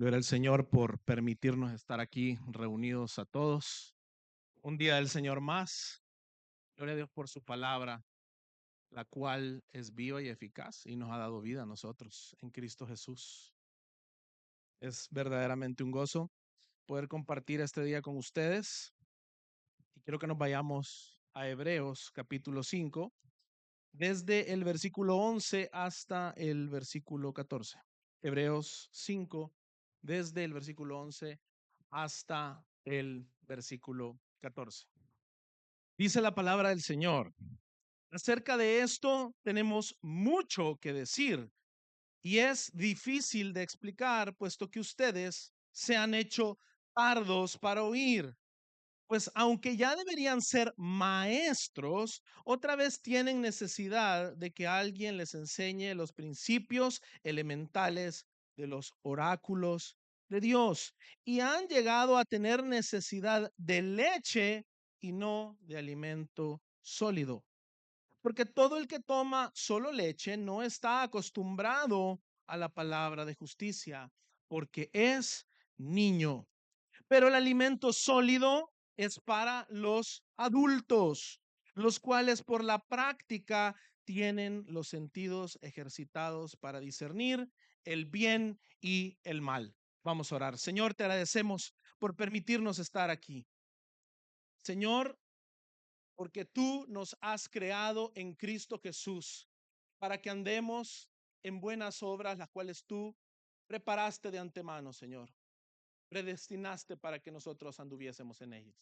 Gloria al Señor por permitirnos estar aquí reunidos a todos. Un día del Señor más. Gloria a Dios por su palabra, la cual es viva y eficaz y nos ha dado vida a nosotros en Cristo Jesús. Es verdaderamente un gozo poder compartir este día con ustedes. Y quiero que nos vayamos a Hebreos capítulo 5, desde el versículo 11 hasta el versículo 14. Hebreos 5, desde el versículo 11 hasta el versículo 14. Dice la palabra del Señor. Acerca de esto tenemos mucho que decir y es difícil de explicar, puesto que ustedes se han hecho tardos para oír. Pues aunque ya deberían ser maestros, otra vez tienen necesidad de que alguien les enseñe los principios elementales de los oráculos de Dios. Y han llegado a tener necesidad de leche y no de alimento sólido. Porque todo el que toma solo leche no está acostumbrado a la palabra de justicia, porque es niño. Pero el alimento sólido es para los adultos, los cuales por la práctica tienen los sentidos ejercitados para discernir el bien y el mal. Vamos a orar. Señor, te agradecemos por permitirnos estar aquí. Señor, porque tú nos has creado en Cristo Jesús para que andemos en buenas obras, las cuales tú preparaste de antemano, Señor. Predestinaste para que nosotros anduviésemos en ellas.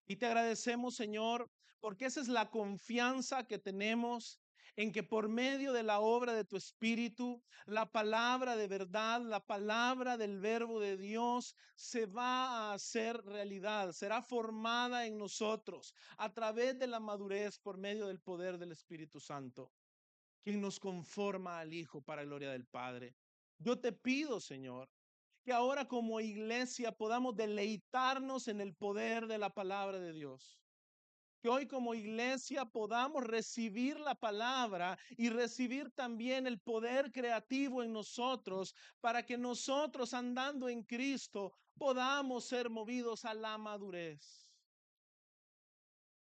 Y te agradecemos, Señor, porque esa es la confianza que tenemos en que por medio de la obra de tu Espíritu, la palabra de verdad, la palabra del verbo de Dios se va a hacer realidad, será formada en nosotros a través de la madurez por medio del poder del Espíritu Santo, quien nos conforma al Hijo para gloria del Padre. Yo te pido, Señor, que ahora como iglesia podamos deleitarnos en el poder de la palabra de Dios. Que hoy como iglesia podamos recibir la palabra y recibir también el poder creativo en nosotros para que nosotros andando en Cristo podamos ser movidos a la madurez.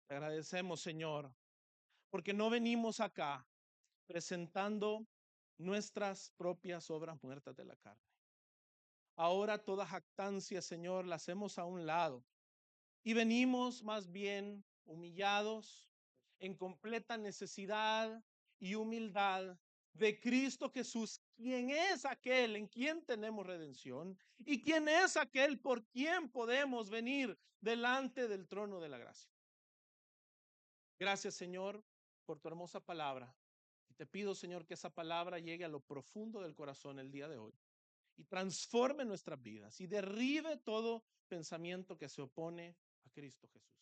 Te agradecemos, Señor, porque no venimos acá presentando nuestras propias obras muertas de la carne. Ahora toda jactancia, Señor, la hacemos a un lado y venimos más bien humillados, en completa necesidad y humildad de Cristo Jesús, quien es aquel en quien tenemos redención y quien es aquel por quien podemos venir delante del trono de la gracia. Gracias, Señor, por tu hermosa palabra. Y te pido, Señor, que esa palabra llegue a lo profundo del corazón el día de hoy y transforme nuestras vidas y derribe todo pensamiento que se opone a Cristo Jesús.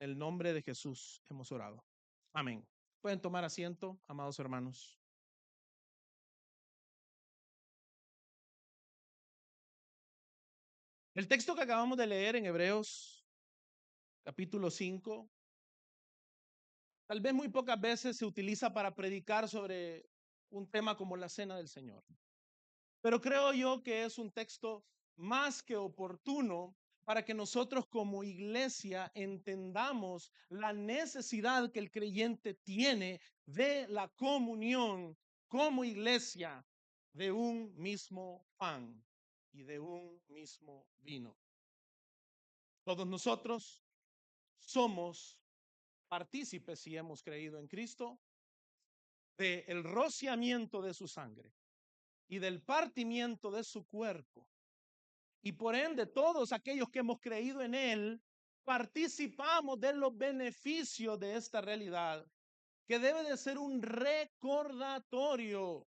En el nombre de Jesús hemos orado. Amén. Pueden tomar asiento, amados hermanos. El texto que acabamos de leer en Hebreos capítulo 5, tal vez muy pocas veces se utiliza para predicar sobre un tema como la cena del Señor. Pero creo yo que es un texto más que oportuno para que nosotros como iglesia entendamos la necesidad que el creyente tiene de la comunión como iglesia de un mismo pan y de un mismo vino. Todos nosotros somos partícipes, si hemos creído en Cristo, del rociamiento de su sangre y del partimiento de su cuerpo. Y por ende, todos aquellos que hemos creído en Él, participamos de los beneficios de esta realidad, que debe de ser un recordatorio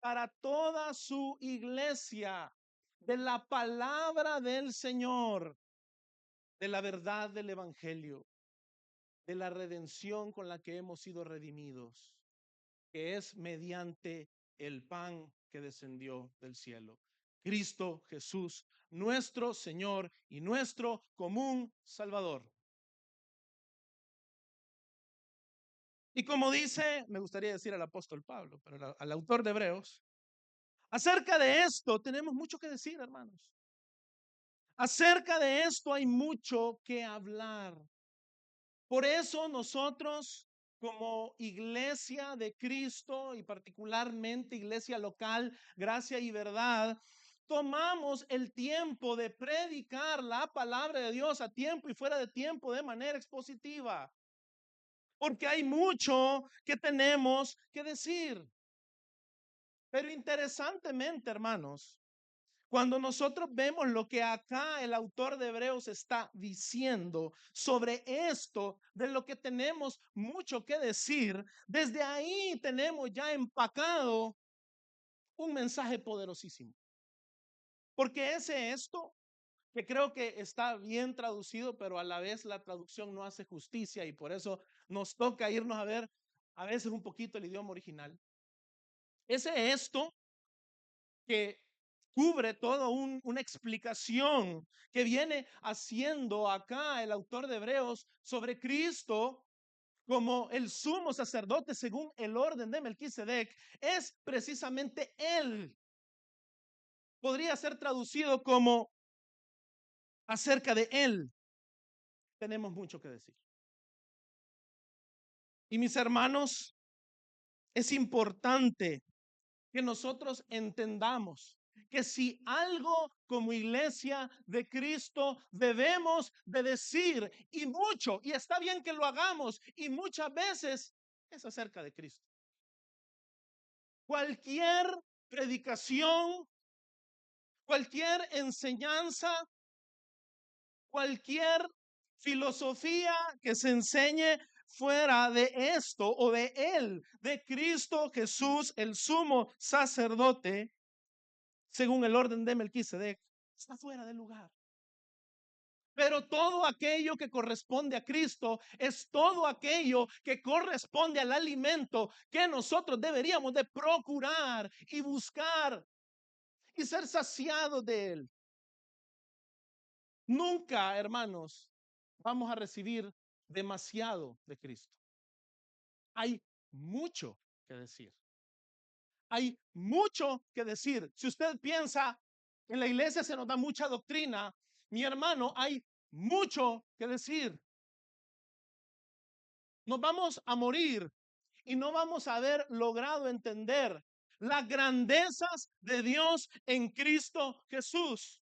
para toda su iglesia de la palabra del Señor, de la verdad del Evangelio, de la redención con la que hemos sido redimidos, que es mediante el pan que descendió del cielo. Cristo Jesús, nuestro Señor y nuestro común Salvador. Y como dice, me gustaría decir al apóstol Pablo, pero al autor de Hebreos, Acerca de esto tenemos mucho que decir, hermanos. Acerca de esto hay mucho que hablar. Por eso nosotros, como iglesia de Cristo y particularmente iglesia local, Gracia y Verdad, tomamos el tiempo de predicar la palabra de Dios a tiempo y fuera de tiempo de manera expositiva. Porque hay mucho que tenemos que decir. Pero interesantemente, hermanos, cuando nosotros vemos lo que acá el autor de Hebreos está diciendo sobre esto, de lo que tenemos mucho que decir, desde ahí tenemos ya empacado un mensaje poderosísimo. Porque esto, que creo que está bien traducido, pero a la vez la traducción no hace justicia y por eso nos toca irnos a ver a veces un poquito el idioma original. Esto que cubre toda una explicación que viene haciendo acá el autor de Hebreos sobre Cristo como el sumo sacerdote según el orden de Melquisedec, es precisamente él. Podría ser traducido como acerca de él. Tenemos mucho que decir. Y mis hermanos, es importante que nosotros entendamos que si algo como iglesia de Cristo debemos de decir, y mucho, y está bien que lo hagamos, y muchas veces es acerca de Cristo. Cualquier predicación, cualquier enseñanza, cualquier filosofía que se enseñe fuera de esto o de él, de Cristo Jesús, el sumo sacerdote, según el orden de Melquisedec, está fuera de lugar. Pero todo aquello que corresponde a Cristo es todo aquello que corresponde al alimento que nosotros deberíamos de procurar y buscar y ser saciados de él. Nunca, hermanos, vamos a recibir demasiado de Cristo. Hay mucho que decir. Hay mucho que decir. Si usted piensa, en la iglesia se nos da mucha doctrina, mi hermano, hay mucho que decir. Nos vamos a morir y no vamos a haber logrado entender las grandezas de Dios en Cristo Jesús.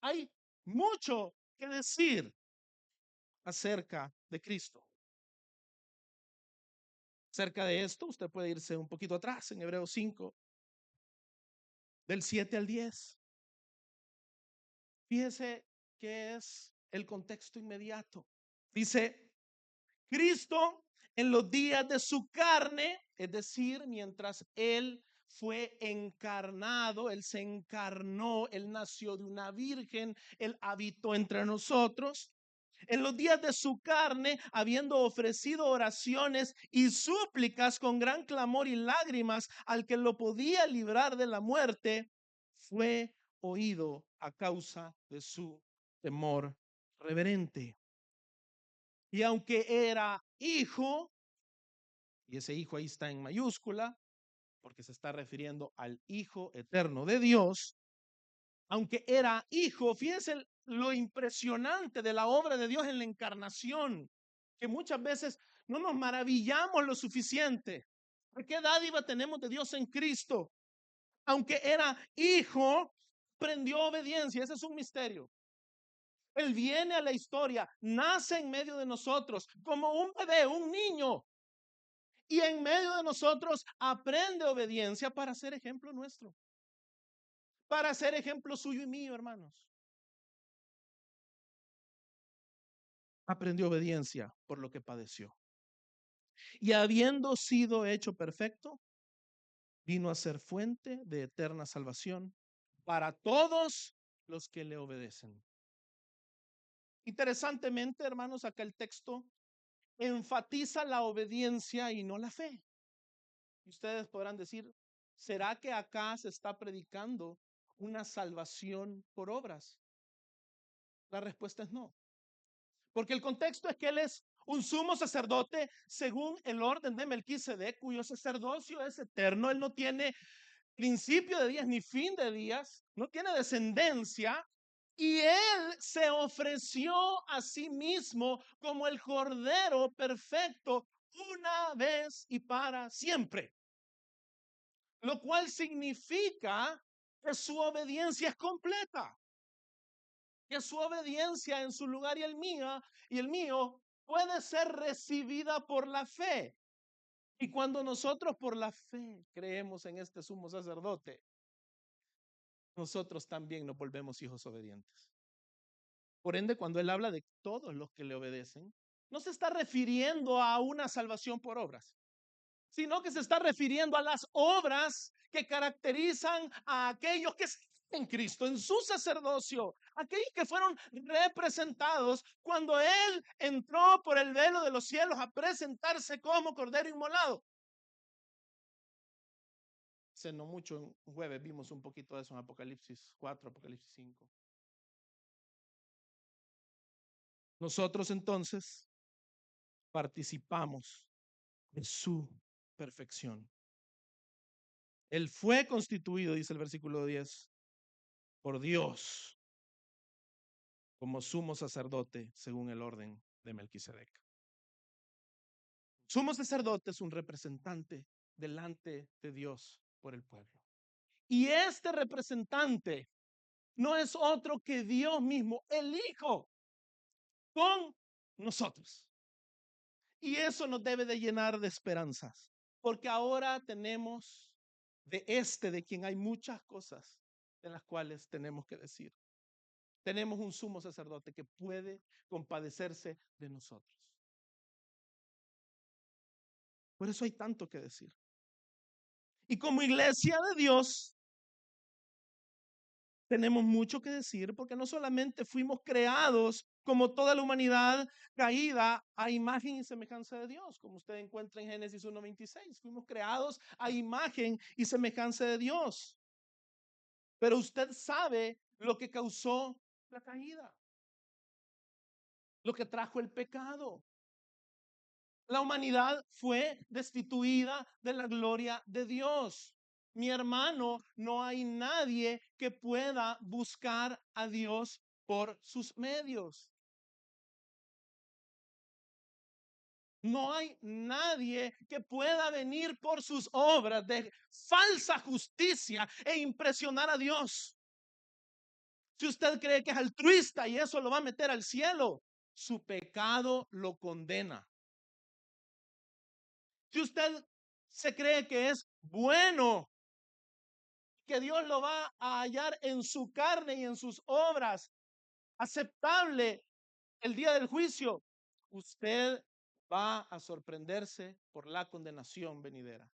Hay mucho que decir acerca de Cristo. Acerca de esto, usted puede irse un poquito atrás en Hebreos 5, del 7 al 10. Fíjese que es el contexto inmediato. Dice, Cristo en los días de su carne, es decir, mientras Él fue encarnado, Él se encarnó, Él nació de una virgen, Él habitó entre nosotros. En los días de su carne, habiendo ofrecido oraciones y súplicas con gran clamor y lágrimas al que lo podía librar de la muerte, fue oído a causa de su temor reverente. Y aunque era hijo, y ese hijo ahí está en mayúscula, porque se está refiriendo al Hijo eterno de Dios, aunque era hijo, fíjense lo impresionante de la obra de Dios en la encarnación, que muchas veces no nos maravillamos lo suficiente. ¿Qué dádiva tenemos de Dios en Cristo? Aunque era hijo, aprendió obediencia. Ese es un misterio. Él viene a la historia, nace en medio de nosotros como un bebé, un niño. Y en medio de nosotros aprende obediencia para ser ejemplo nuestro. Para ser ejemplo suyo y mío, hermanos. Aprendió obediencia por lo que padeció. Y habiendo sido hecho perfecto, vino a ser fuente de eterna salvación para todos los que le obedecen. Interesantemente, hermanos, acá el texto enfatiza la obediencia y no la fe. Y ustedes podrán decir, ¿será que acá se está predicando una salvación por obras? La respuesta es no. Porque el contexto es que él es un sumo sacerdote según el orden de Melquisedec, cuyo sacerdocio es eterno. Él no tiene principio de días ni fin de días, no tiene descendencia, y Él se ofreció a sí mismo como el Cordero perfecto una vez y para siempre. Lo cual significa que su obediencia es completa, que su obediencia en su lugar y el mío puede ser recibida por la fe. Y cuando nosotros por la fe creemos en este sumo sacerdote, nosotros también nos volvemos hijos obedientes. Por ende, cuando él habla de todos los que le obedecen, no se está refiriendo a una salvación por obras, sino que se está refiriendo a las obras que caracterizan a aquellos que están en Cristo, en su sacerdocio, aquellos que fueron representados cuando Él entró por el velo de los cielos a presentarse como Cordero inmolado. Hace no mucho, un jueves, vimos un poquito de eso en Apocalipsis 4, Apocalipsis 5. Nosotros entonces participamos de su perfección. Él fue constituido, dice el versículo 10, por Dios como sumo sacerdote según el orden de Melquisedec. Sumo sacerdote es un representante delante de Dios por el pueblo. Y este representante no es otro que Dios mismo, el Hijo, con nosotros. Y eso nos debe de llenar de esperanzas, porque ahora tenemos de quien hay muchas cosas de las cuales tenemos que decir. Tenemos un sumo sacerdote que puede compadecerse de nosotros. Por eso hay tanto que decir. Y como iglesia de Dios, tenemos mucho que decir, porque no solamente fuimos creados como toda la humanidad caída a imagen y semejanza de Dios, como usted encuentra en Génesis 1:26, fuimos creados a imagen y semejanza de Dios. Pero usted sabe lo que causó la caída, lo que trajo el pecado. La humanidad fue destituida de la gloria de Dios. Mi hermano, no hay nadie que pueda buscar a Dios por sus medios. No hay nadie que pueda venir por sus obras de falsa justicia e impresionar a Dios. Si usted cree que es altruista y eso lo va a meter al cielo, su pecado lo condena. Si usted se cree que es bueno, que Dios lo va a hallar en su carne y en sus obras, aceptable el día del juicio, usted va a sorprenderse por la condenación venidera.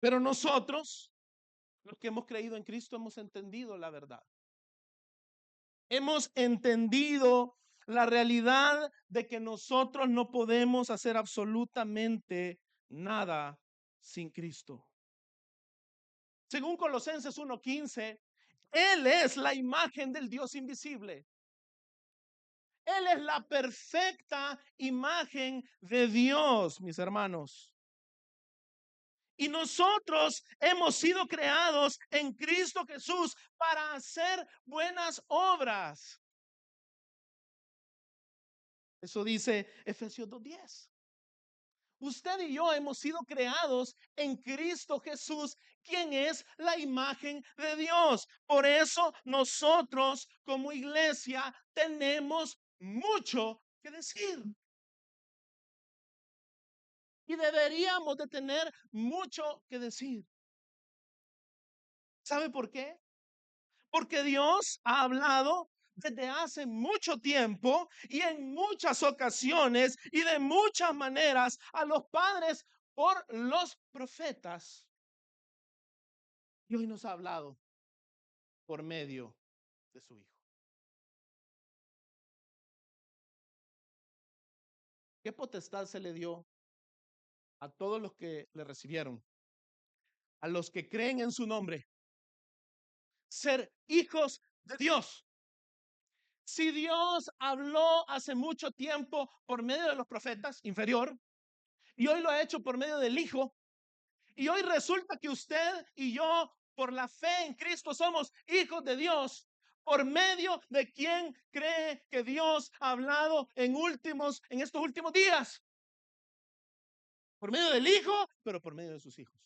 Pero nosotros, los que hemos creído en Cristo, hemos entendido la verdad. Hemos entendido la realidad de que nosotros no podemos hacer absolutamente nada sin Cristo. Según Colosenses 1:15, Él es la imagen del Dios invisible. Él es la perfecta imagen de Dios, mis hermanos. Y nosotros hemos sido creados en Cristo Jesús para hacer buenas obras. Eso dice Efesios 2:10. Usted y yo hemos sido creados en Cristo Jesús, quien es la imagen de Dios. Por eso nosotros como iglesia tenemos mucho que decir. Y deberíamos de tener mucho que decir. ¿Sabe por qué? Porque Dios ha hablado desde hace mucho tiempo y en muchas ocasiones y de muchas maneras a los padres por los profetas. Y hoy nos ha hablado por medio de su Hijo. ¿Qué potestad se le dio a todos los que le recibieron? A los que creen en su nombre. Ser hijos de Dios. Si Dios habló hace mucho tiempo por medio de los profetas, inferior, Y hoy lo ha hecho por medio del Hijo. Y hoy resulta que usted y yo, por la fe en Cristo, somos hijos de Dios. Por medio de quien cree que Dios ha hablado en estos últimos días. Por medio del Hijo, pero por medio de sus hijos.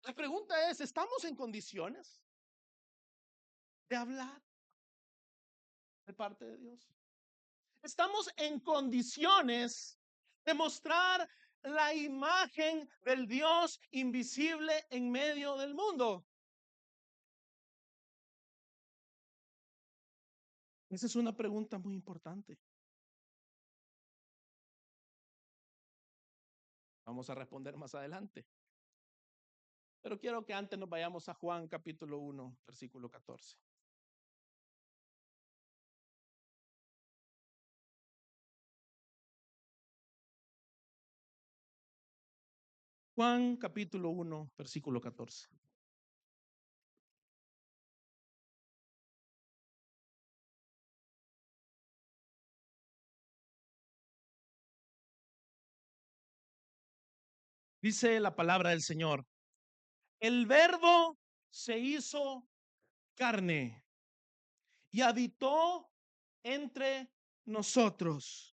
La pregunta es, ¿estamos en condiciones de hablar de parte de Dios? ¿Estamos en condiciones de mostrar la imagen del Dios invisible en medio del mundo? Esa es una pregunta muy importante. Vamos a responder más adelante. Pero quiero que antes nos vayamos a Juan capítulo 1, versículo 14. Juan capítulo 1, versículo 14. Dice la palabra del Señor: el verbo se hizo carne y habitó entre nosotros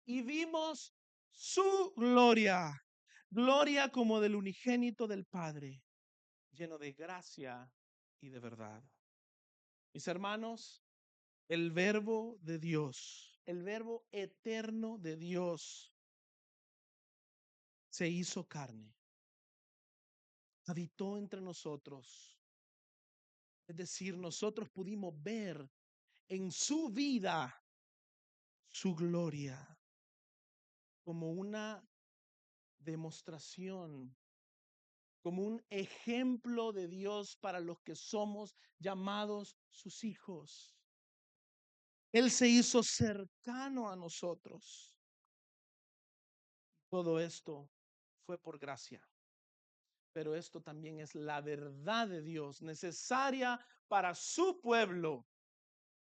y vimos su gloria, gloria como del unigénito del Padre, lleno de gracia y de verdad. Mis hermanos, el verbo de Dios, el verbo eterno de Dios, se hizo carne, habitó entre nosotros. Es decir, nosotros pudimos ver en su vida su gloria como una demostración, como un ejemplo de Dios para los que somos llamados sus hijos. Él se hizo cercano a nosotros. Todo esto fue por gracia. Pero esto también es la verdad de Dios, necesaria para su pueblo,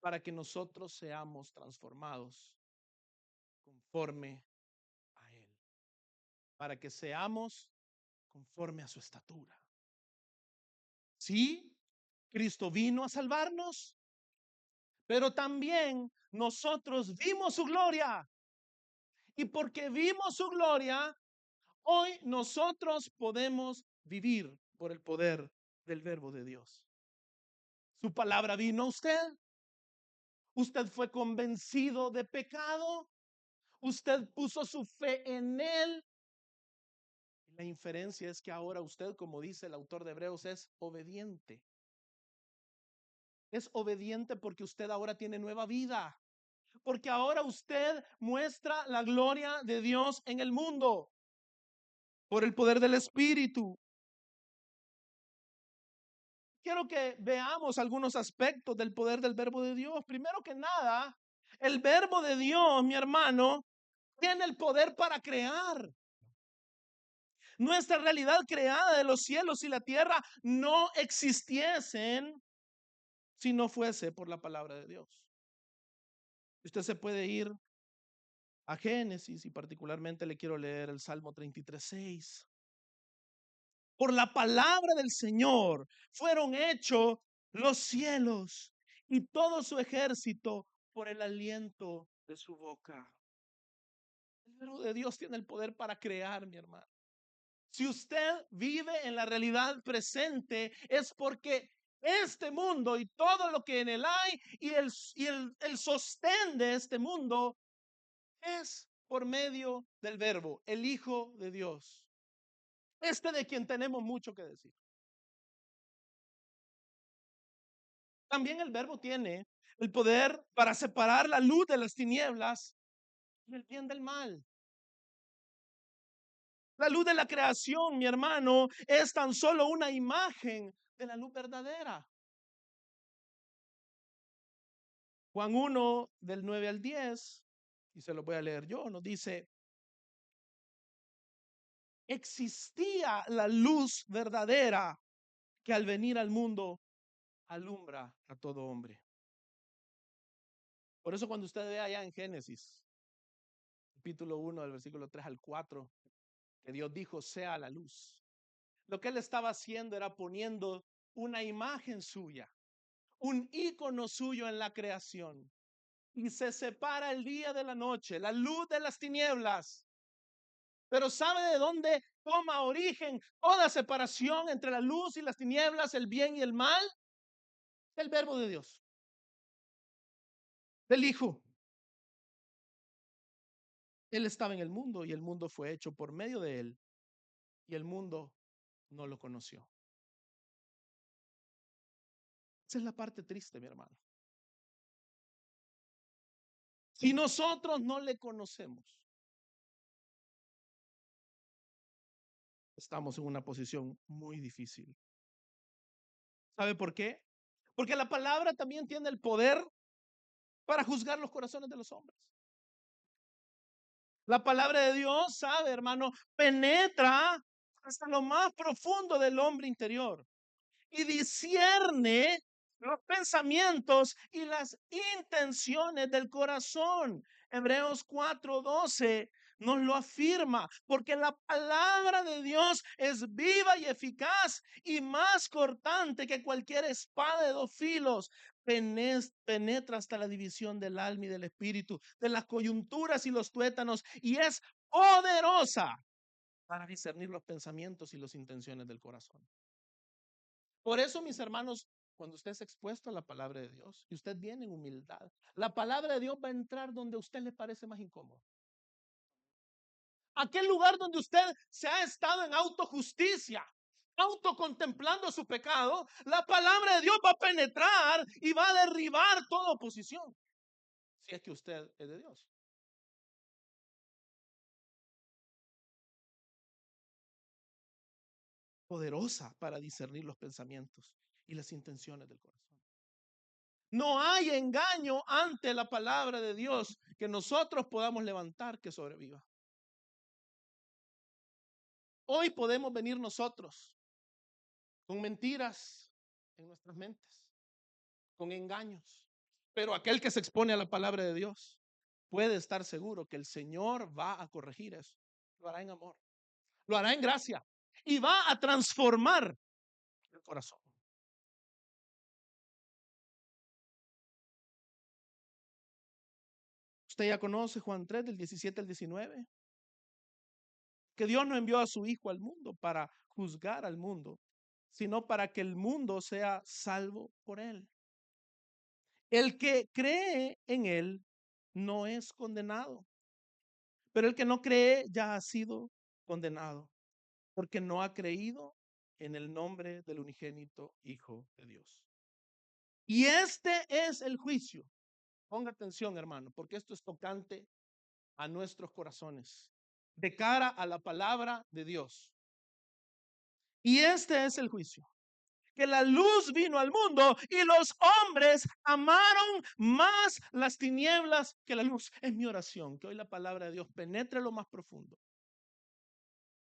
para que nosotros seamos transformados conforme a Él, para que seamos conforme a su estatura. Sí, Cristo vino a salvarnos, pero también nosotros vimos su gloria. Y porque vimos su gloria, hoy nosotros podemos vivir por el poder del verbo de Dios. Su palabra vino a usted. Usted fue convencido de pecado. Usted puso su fe en Él. La inferencia es que ahora usted, como dice el autor de Hebreos, es obediente. Es obediente porque usted ahora tiene nueva vida. Porque ahora usted muestra la gloria de Dios en el mundo por el poder del Espíritu. Quiero que veamos algunos aspectos del poder del verbo de Dios. Primero que nada, el verbo de Dios, mi hermano, tiene el poder para crear. Nuestra realidad creada de los cielos y la tierra no existiesen si no fuese por la palabra de Dios. Usted se puede ir a Génesis y particularmente le quiero leer el Salmo 33:6. Por la palabra del Señor fueron hechos los cielos y todo su ejército por el aliento de su boca. El verbo de Dios tiene el poder para crear, mi hermano. Si usted vive en la realidad presente, es porque este mundo y todo lo que en él hay y el sostén de este mundo es por medio del verbo, el Hijo de Dios. De quien tenemos mucho que decir. También el verbo tiene el poder para separar la luz de las tinieblas y el bien del mal. La luz de la creación, mi hermano, es tan solo una imagen de la luz verdadera. Juan 1 del 9 al 10, y se lo voy a leer yo, nos dice: existía la luz verdadera que al venir al mundo alumbra a todo hombre. Por eso cuando usted ve allá en Génesis, capítulo 1, del versículo 3 al 4, que Dios dijo, sea la luz. Lo que él estaba haciendo era poniendo una imagen suya, un ícono suyo en la creación. Y se separa el día de la noche, la luz de las tinieblas. Pero ¿sabe de dónde toma origen toda separación entre la luz y las tinieblas, el bien y el mal? El verbo de Dios, del Hijo. Él estaba en el mundo y el mundo fue hecho por medio de él y el mundo no lo conoció. Esa es la parte triste, mi hermano. Si nosotros no le conocemos, estamos en una posición muy difícil. ¿Sabe por qué? Porque la palabra también tiene el poder para juzgar los corazones de los hombres. La palabra de Dios, sabe, hermano, penetra hasta lo más profundo del hombre interior y discierne los pensamientos y las intenciones del corazón. Hebreos 4:12 nos lo afirma, porque la palabra de Dios es viva y eficaz y más cortante que cualquier espada de dos filos. Penetra hasta la división del alma y del espíritu, de las coyunturas y los tuétanos, y es poderosa para discernir los pensamientos y las intenciones del corazón. Por eso, mis hermanos, cuando usted es expuesto a la palabra de Dios y usted viene en humildad, la palabra de Dios va a entrar donde a usted le parece más incómodo. Aquel lugar donde usted se ha estado en autojusticia, autocontemplando su pecado, la palabra de Dios va a penetrar y va a derribar toda oposición. Si es que usted es de Dios. Poderosa para discernir los pensamientos y las intenciones del corazón. No hay engaño ante la palabra de Dios que nosotros podamos levantar que sobreviva. Hoy podemos venir nosotros con mentiras en nuestras mentes, con engaños, pero aquel que se expone a la palabra de Dios puede estar seguro que el Señor va a corregir eso. Lo hará en amor, lo hará en gracia y va a transformar el corazón. Usted ya conoce Juan 3 del 17 al 19, que Dios no envió a su Hijo al mundo para juzgar al mundo, sino para que el mundo sea salvo por él. El que cree en él no es condenado, pero el que no cree ya ha sido condenado, porque no ha creído en el nombre del unigénito Hijo de Dios. Y este es el juicio. Ponga atención, hermano, porque esto es tocante a nuestros corazones, de cara a la palabra de Dios. Y este es el juicio: que la luz vino al mundo y los hombres amaron más las tinieblas que la luz. Es mi oración, que hoy la palabra de Dios penetre lo más profundo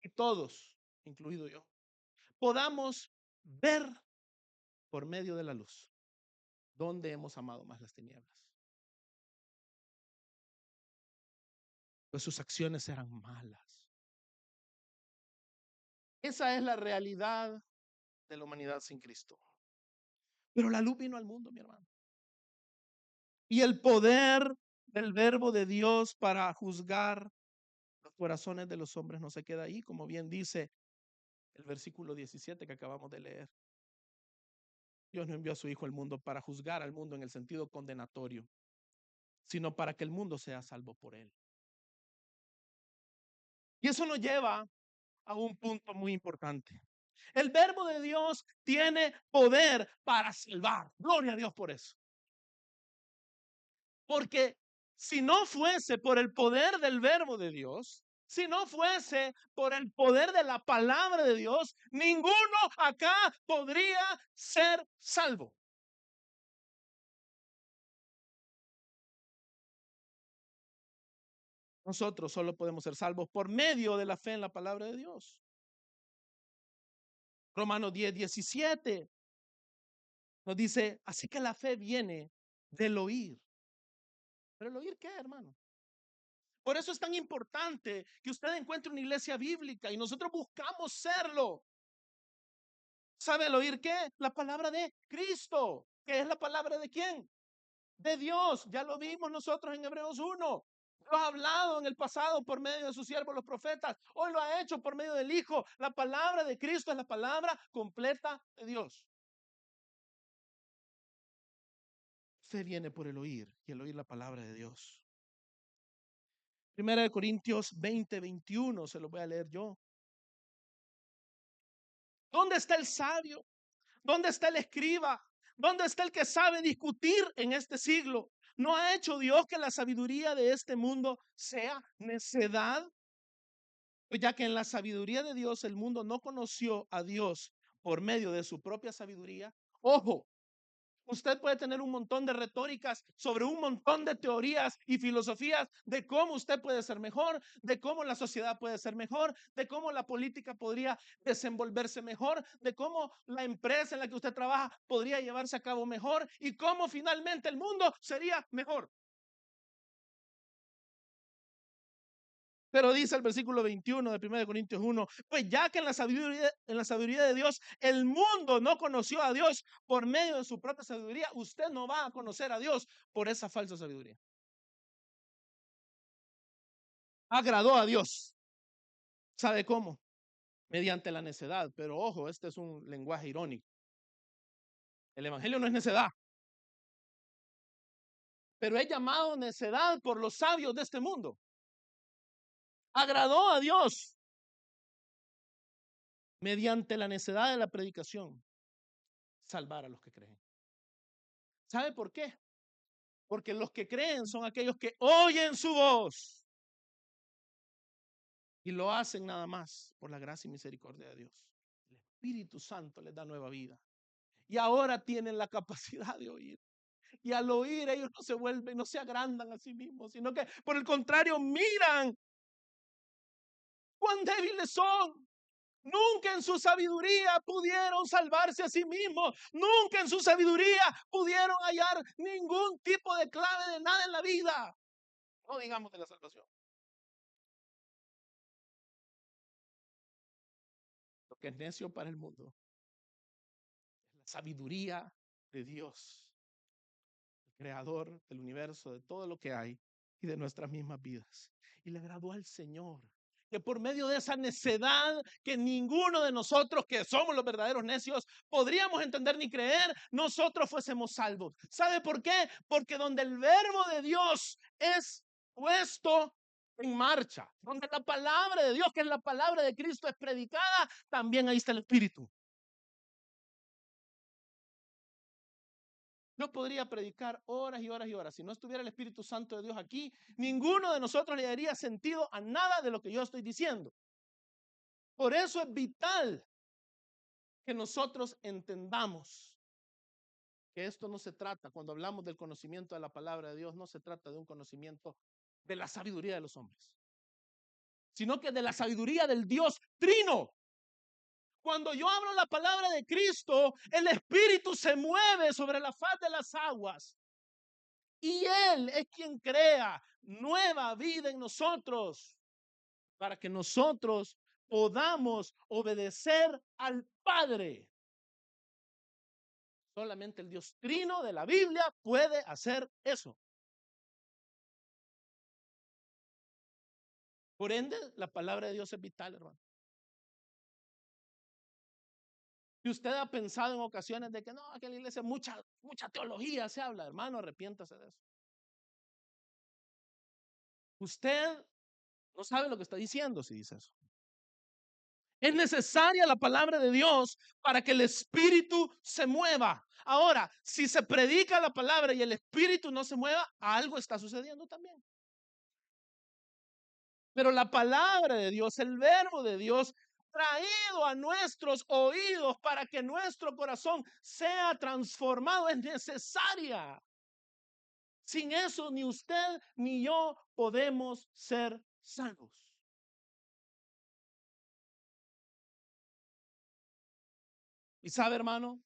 y todos, incluido yo, podamos ver por medio de la luz dónde hemos amado más las tinieblas. Pues sus acciones eran malas. Esa es la realidad de la humanidad sin Cristo. Pero la luz vino al mundo, mi hermano. Y el poder del verbo de Dios para juzgar los corazones de los hombres no se queda ahí, como bien dice el versículo 17 que acabamos de leer. Dios no envió a su Hijo al mundo para juzgar al mundo en el sentido condenatorio, sino para que el mundo sea salvo por él. Y eso nos lleva a un punto muy importante. El verbo de Dios tiene poder para salvar. Gloria a Dios por eso. Porque si no fuese por el poder del verbo de Dios, si no fuese por el poder de la palabra de Dios, ninguno acá podría ser salvo. Nosotros solo podemos ser salvos por medio de la fe en la palabra de Dios. Romanos 10:17 nos dice, así que la fe viene del oír Pero el oír, ¿qué, hermano? Por eso es tan importante que usted encuentre una iglesia bíblica y nosotros buscamos serlo. ¿Sabe el oír qué? La palabra de Cristo. ¿Qué es la palabra de quién? De Dios. Ya lo vimos nosotros en Hebreos 1. Lo ha hablado en el pasado por medio de sus siervos los profetas. Hoy lo ha hecho por medio del Hijo. La palabra de Cristo es la palabra completa de Dios. Usted viene por el oír y el oír la palabra de Dios. Primera de Corintios 20:21, se lo voy a leer yo. ¿Dónde está el sabio? ¿Dónde está el escriba? ¿Dónde está el que sabe discutir en este siglo? ¿No ha hecho Dios que la sabiduría de este mundo sea necedad? Pues ya que en la sabiduría de Dios el mundo no conoció a Dios por medio de su propia sabiduría. Ojo, usted puede tener un montón de retóricas sobre un montón de teorías y filosofías de cómo usted puede ser mejor, de cómo la sociedad puede ser mejor, de cómo la política podría desenvolverse mejor, de cómo la empresa en la que usted trabaja podría llevarse a cabo mejor y cómo finalmente el mundo sería mejor. Pero dice el versículo 21 de 1 Corintios 1, pues ya que en la sabiduría de Dios el mundo no conoció a Dios por medio de su propia sabiduría, usted no va a conocer a Dios por esa falsa sabiduría. Agradó a Dios. ¿Sabe cómo? Mediante la necedad. Pero ojo, este es un lenguaje irónico. El evangelio no es necedad, pero es llamado necedad por los sabios de este mundo. Agradó a Dios mediante la necedad de la predicación salvar a los que creen. ¿Sabe por qué? Porque los que creen son aquellos que oyen su voz y lo hacen nada más por la gracia y misericordia de Dios. El Espíritu Santo les da nueva vida y ahora tienen la capacidad de oír. Y al oír ellos no se vuelven, no se agrandan a sí mismos, sino que por el contrario miran cuán débiles son. Nunca en su sabiduría pudieron salvarse a sí mismos. Nunca en su sabiduría pudieron hallar ningún tipo de clave de nada en la vida. No digamos de la salvación. Lo que es necio para el mundo es la sabiduría de Dios, el creador del universo, de todo lo que hay y de nuestras mismas vidas. Y le agradó al Señor que por medio de esa necedad que ninguno de nosotros que somos los verdaderos necios podríamos entender ni creer, nosotros fuésemos salvos. ¿Sabe por qué? Porque donde el verbo de Dios es puesto en marcha, donde la palabra de Dios, que es la palabra de Cristo, es predicada, también ahí está el Espíritu. Yo podría predicar horas y horas y horas. Si no estuviera el Espíritu Santo de Dios aquí, ninguno de nosotros le daría sentido a nada de lo que yo estoy diciendo. Por eso es vital que nosotros entendamos que esto no se trata, cuando hablamos del conocimiento de la palabra de Dios, no se trata de un conocimiento de la sabiduría de los hombres, sino que de la sabiduría del Dios Trino. Cuando yo hablo la palabra de Cristo, el Espíritu se mueve sobre la faz de las aguas. Y Él es quien crea nueva vida en nosotros para que nosotros podamos obedecer al Padre. Solamente el Dios Trino de la Biblia puede hacer eso. Por ende, la palabra de Dios es vital, hermano. Si usted ha pensado en ocasiones de que no, que en la iglesia mucha teología se habla, hermano, arrepiéntase de eso. Usted no sabe lo que está diciendo si dice eso. Es necesaria la palabra de Dios para que el Espíritu se mueva. Ahora, si se predica la palabra y el Espíritu no se mueva, algo está sucediendo también. Pero la palabra de Dios, el verbo de Dios, traído a nuestros oídos para que nuestro corazón sea transformado, es necesaria. Sin eso, ni usted ni yo podemos ser salvos. Y sabe, hermano,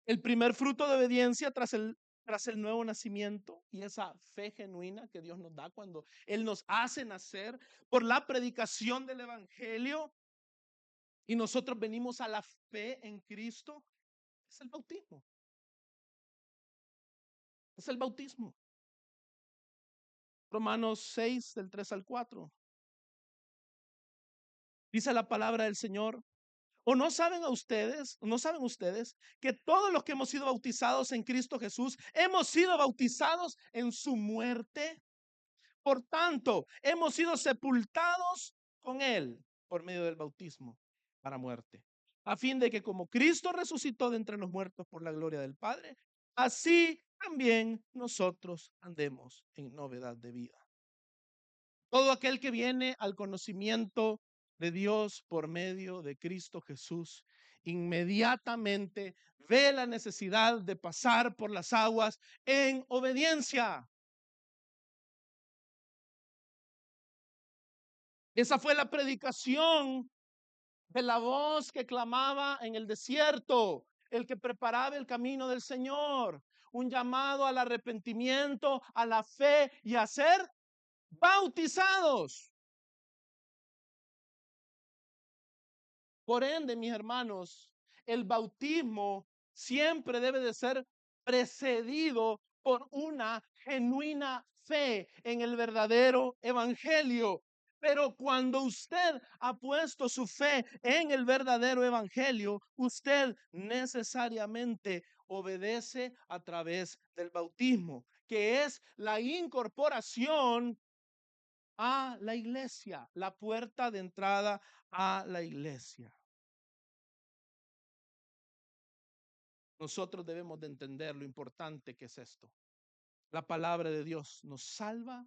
el primer fruto de obediencia tras el tras el nuevo nacimiento y esa fe genuina que Dios nos da cuando Él nos hace nacer por la predicación del Evangelio y nosotros venimos a la fe en Cristo, es el bautismo. Es el bautismo. Romanos 6, del 3 al 4. Dice la palabra del Señor. ¿O no saben ustedes que todos los que hemos sido bautizados en Cristo Jesús, hemos sido bautizados en su muerte? Por tanto, hemos sido sepultados con Él por medio del bautismo para muerte, a fin de que como Cristo resucitó de entre los muertos por la gloria del Padre, así también nosotros andemos en novedad de vida. Todo aquel que viene al conocimiento de Dios por medio de Cristo Jesús, inmediatamente ve la necesidad de pasar por las aguas en obediencia. Esa fue la predicación de la voz que clamaba en el desierto, el que preparaba el camino del Señor, un llamado al arrepentimiento, a la fe y a ser bautizados. Por ende, mis hermanos, el bautismo siempre debe de ser precedido por una genuina fe en el verdadero evangelio. Pero cuando usted ha puesto su fe en el verdadero evangelio, usted necesariamente obedece a través del bautismo, que es la incorporación a la iglesia, la puerta de entrada a la iglesia. Nosotros debemos de entender lo importante que es esto. La palabra de Dios nos salva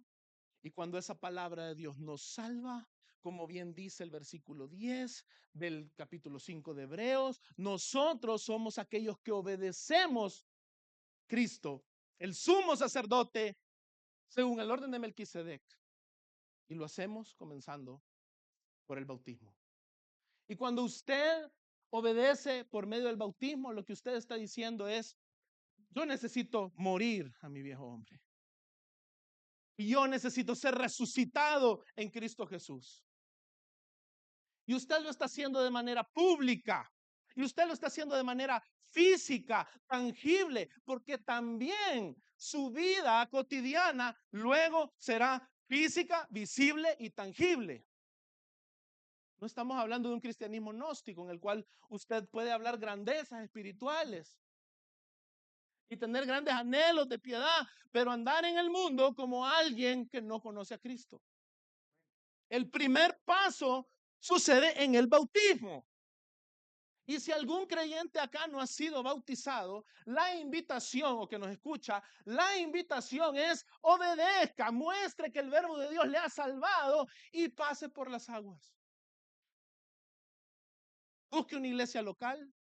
y cuando esa palabra de Dios nos salva, como bien dice el versículo 10 del capítulo 5 de Hebreos, nosotros somos aquellos que obedecemos a Cristo, el sumo sacerdote, según el orden de Melquisedec. Y lo hacemos comenzando por el bautismo. Y cuando usted obedece por medio del bautismo, lo que usted está diciendo es: yo necesito morir a mi viejo hombre. Y yo necesito ser resucitado en Cristo Jesús. Y usted lo está haciendo de manera pública. Y usted lo está haciendo de manera física, tangible, porque también su vida cotidiana luego será física, visible y tangible. No estamos hablando de un cristianismo gnóstico en el cual usted puede hablar grandezas espirituales y tener grandes anhelos de piedad, pero andar en el mundo como alguien que no conoce a Cristo. El primer paso sucede en el bautismo. Y si algún creyente acá no ha sido bautizado, la invitación, o que nos escucha, la invitación es: obedezca, muestre que el verbo de Dios le ha salvado y pase por las aguas. Busque una iglesia local,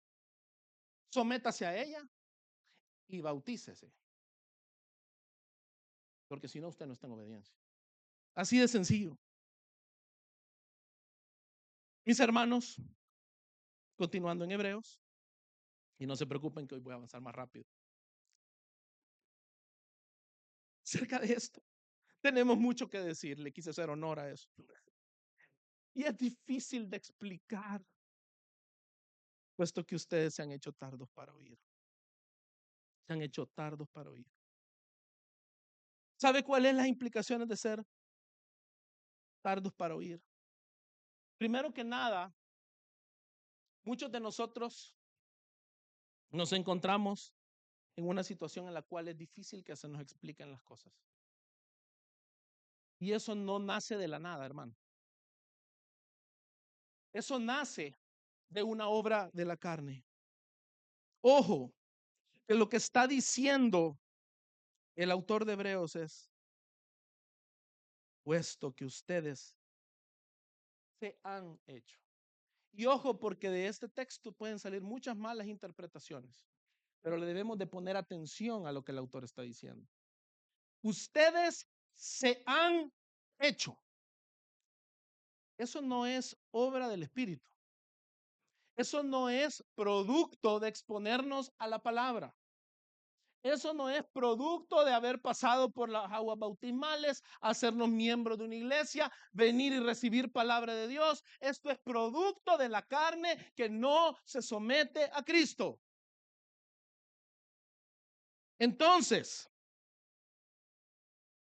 sométase a ella y bautícese. Porque si no, usted no está en obediencia. Así de sencillo. Mis hermanos, continuando en Hebreos, y no se preocupen que hoy voy a avanzar más rápido. Cerca de esto, tenemos mucho que decir, le quise hacer honor a eso. Y es difícil de explicar, puesto que ustedes se han hecho tardos para oír. Se han hecho tardos para oír. ¿Sabe cuáles son las implicaciones de ser tardos para oír? Primero que nada, muchos de nosotros nos encontramos en una situación en la cual es difícil que se nos expliquen las cosas. Y eso no nace de la nada, hermano. Eso nace de una obra de la carne. Ojo, que lo que está diciendo el autor de Hebreos es: puesto que ustedes se han hecho. Y ojo, porque de este texto pueden salir muchas malas interpretaciones, pero le debemos de poner atención a lo que el autor está diciendo. Ustedes se han hecho. Eso no es obra del Espíritu. Eso no es producto de exponernos a la palabra. Eso no es producto de haber pasado por las aguas bautismales, hacernos miembros de una iglesia, venir y recibir palabra de Dios. Esto es producto de la carne que no se somete a Cristo. Entonces,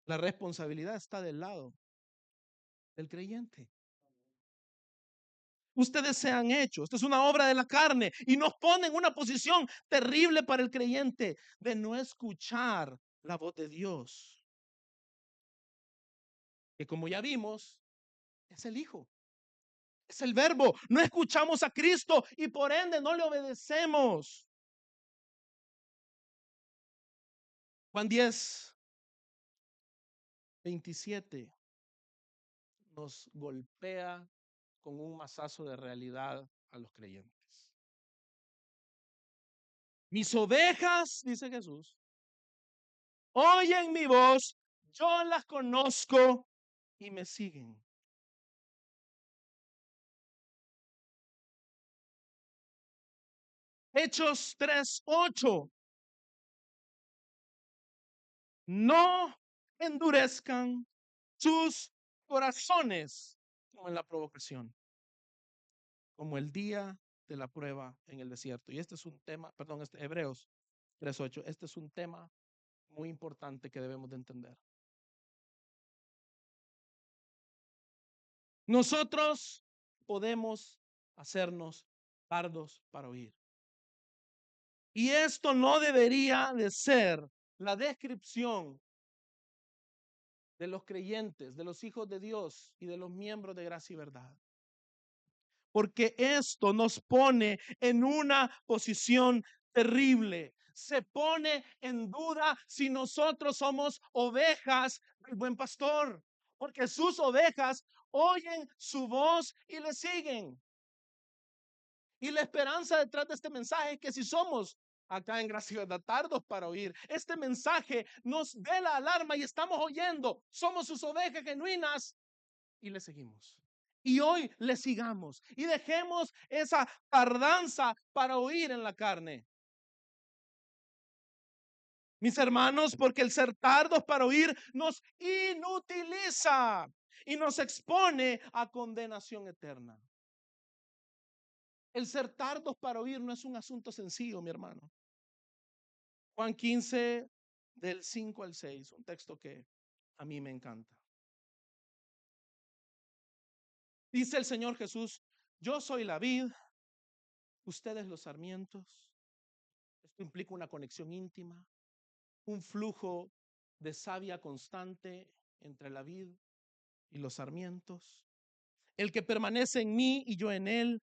la responsabilidad está del lado del creyente. Ustedes se han hecho, esto es una obra de la carne y nos pone en una posición terrible para el creyente de no escuchar la voz de Dios, que como ya vimos, es el Hijo, es el Verbo. No escuchamos a Cristo y por ende no le obedecemos. Juan 10:27 nos golpea con un mazazo de realidad a los creyentes. Mis ovejas, dice Jesús, oyen mi voz, yo las conozco y me siguen. Hechos 3:8. No endurezcan sus corazones como en la provocación, como el día de la prueba en el desierto. Y este es un tema, perdón, Hebreos 3:8. Este es un tema muy importante que debemos de entender. Nosotros podemos hacernos tardos para oír. Y esto no debería de ser la descripción de los creyentes, de los hijos de Dios y de los miembros de Gracia y Verdad. Porque esto nos pone en una posición terrible. Se pone en duda si nosotros somos ovejas del buen pastor, porque sus ovejas oyen su voz y le siguen. Y la esperanza detrás de este mensaje es que si somos acá en Gracia y Verdad tardos para oír, este mensaje nos dé la alarma y estamos oyendo, somos sus ovejas genuinas y le seguimos. Y hoy le sigamos y dejemos esa tardanza para oír en la carne. Mis hermanos, porque el ser tardos para oír nos inutiliza y nos expone a condenación eterna. El ser tardos para oír no es un asunto sencillo, mi hermano. Juan 15, del 5 al 6, un texto que a mí me encanta. Dice el Señor Jesús, yo soy la vid, ustedes los sarmientos. Esto implica una conexión íntima, un flujo de savia constante entre la vid y los sarmientos. El que permanece en mí y yo en él,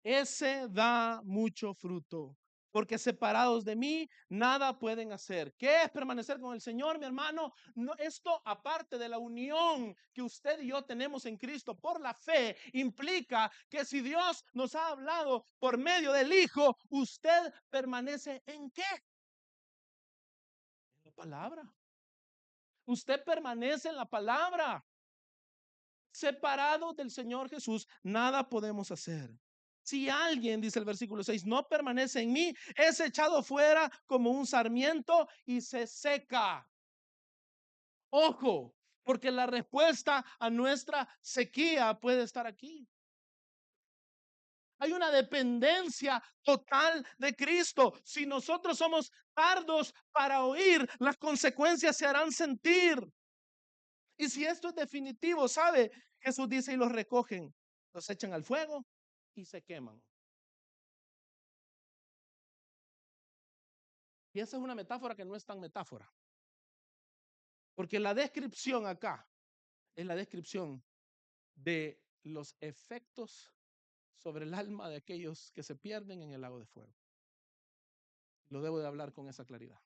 ese da mucho fruto, porque separados de mí nada pueden hacer. ¿Qué es permanecer con el Señor, mi hermano? No, esto, aparte de la unión que usted y yo tenemos en Cristo por la fe, implica que si Dios nos ha hablado por medio del Hijo, usted permanece ¿en qué? En la palabra. Usted permanece en la palabra. Separados del Señor Jesús, nada podemos hacer. Si alguien, dice el versículo 6, no permanece en mí, es echado fuera como un sarmiento y se seca. Ojo, porque la respuesta a nuestra sequía puede estar aquí. Hay una dependencia total de Cristo. Si nosotros somos tardos para oír, las consecuencias se harán sentir. Y si esto es definitivo, ¿sabe? Jesús dice y los recogen, los echan al fuego y se queman. Y esa es una metáfora que no es tan metáfora. Porque la descripción acá es la descripción de los efectos sobre el alma de aquellos que se pierden en el lago de fuego. Lo debo de hablar con esa claridad.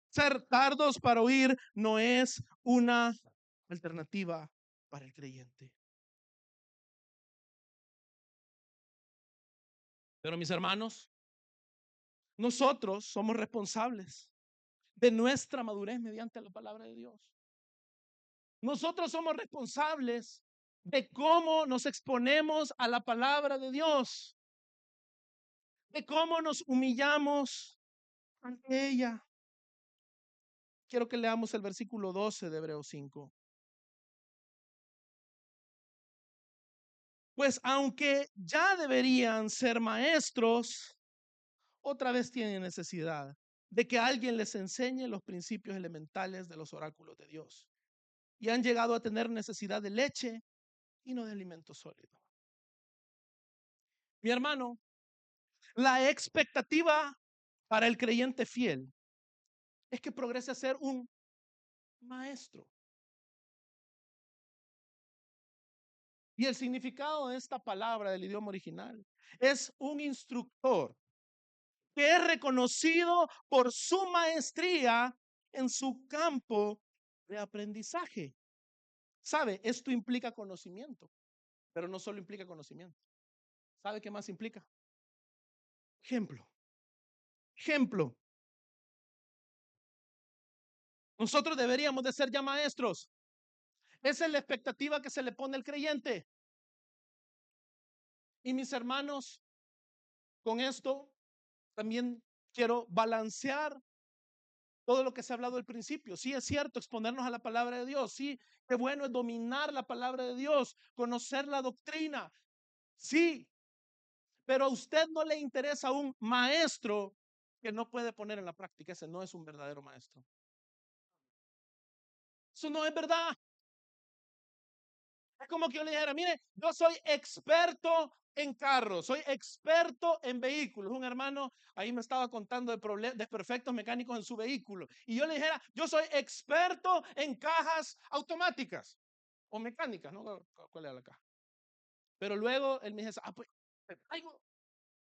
Ser tardos para oír no es una alternativa para el creyente. Pero mis hermanos, nosotros somos responsables de nuestra madurez mediante la palabra de Dios. Nosotros somos responsables de cómo nos exponemos a la palabra de Dios, de cómo nos humillamos ante ella. Quiero que leamos el versículo 12 de Hebreos 5. Pues aunque ya deberían ser maestros, otra vez tienen necesidad de que alguien les enseñe los principios elementales de los oráculos de Dios. Y han llegado a tener necesidad de leche y no de alimento sólido. Mi hermano, la expectativa para el creyente fiel es que progrese a ser un maestro. Y el significado de esta palabra del idioma original es un instructor que es reconocido por su maestría en su campo de aprendizaje. ¿Sabe? Esto implica conocimiento, pero no solo implica conocimiento. ¿Sabe qué más implica? Ejemplo. Ejemplo. Nosotros deberíamos de ser ya maestros. Esa es la expectativa que se le pone al creyente. Y mis hermanos, con esto también quiero balancear todo lo que se ha hablado al principio. Sí, es cierto, exponernos a la palabra de Dios. Sí, qué bueno es dominar la palabra de Dios, conocer la doctrina. Sí, pero a usted no le interesa un maestro que no puede poner en la práctica. Ese no es un verdadero maestro. Eso no es verdad. Es como que yo le dijera, mire, yo soy experto en carros, soy experto en vehículos. Un hermano ahí me estaba contando de desperfectos mecánicos en su vehículo. Y yo le dijera, yo soy experto en cajas automáticas o mecánicas, ¿no? ¿Cuál era la caja? Pero luego él me dice, pues, te traigo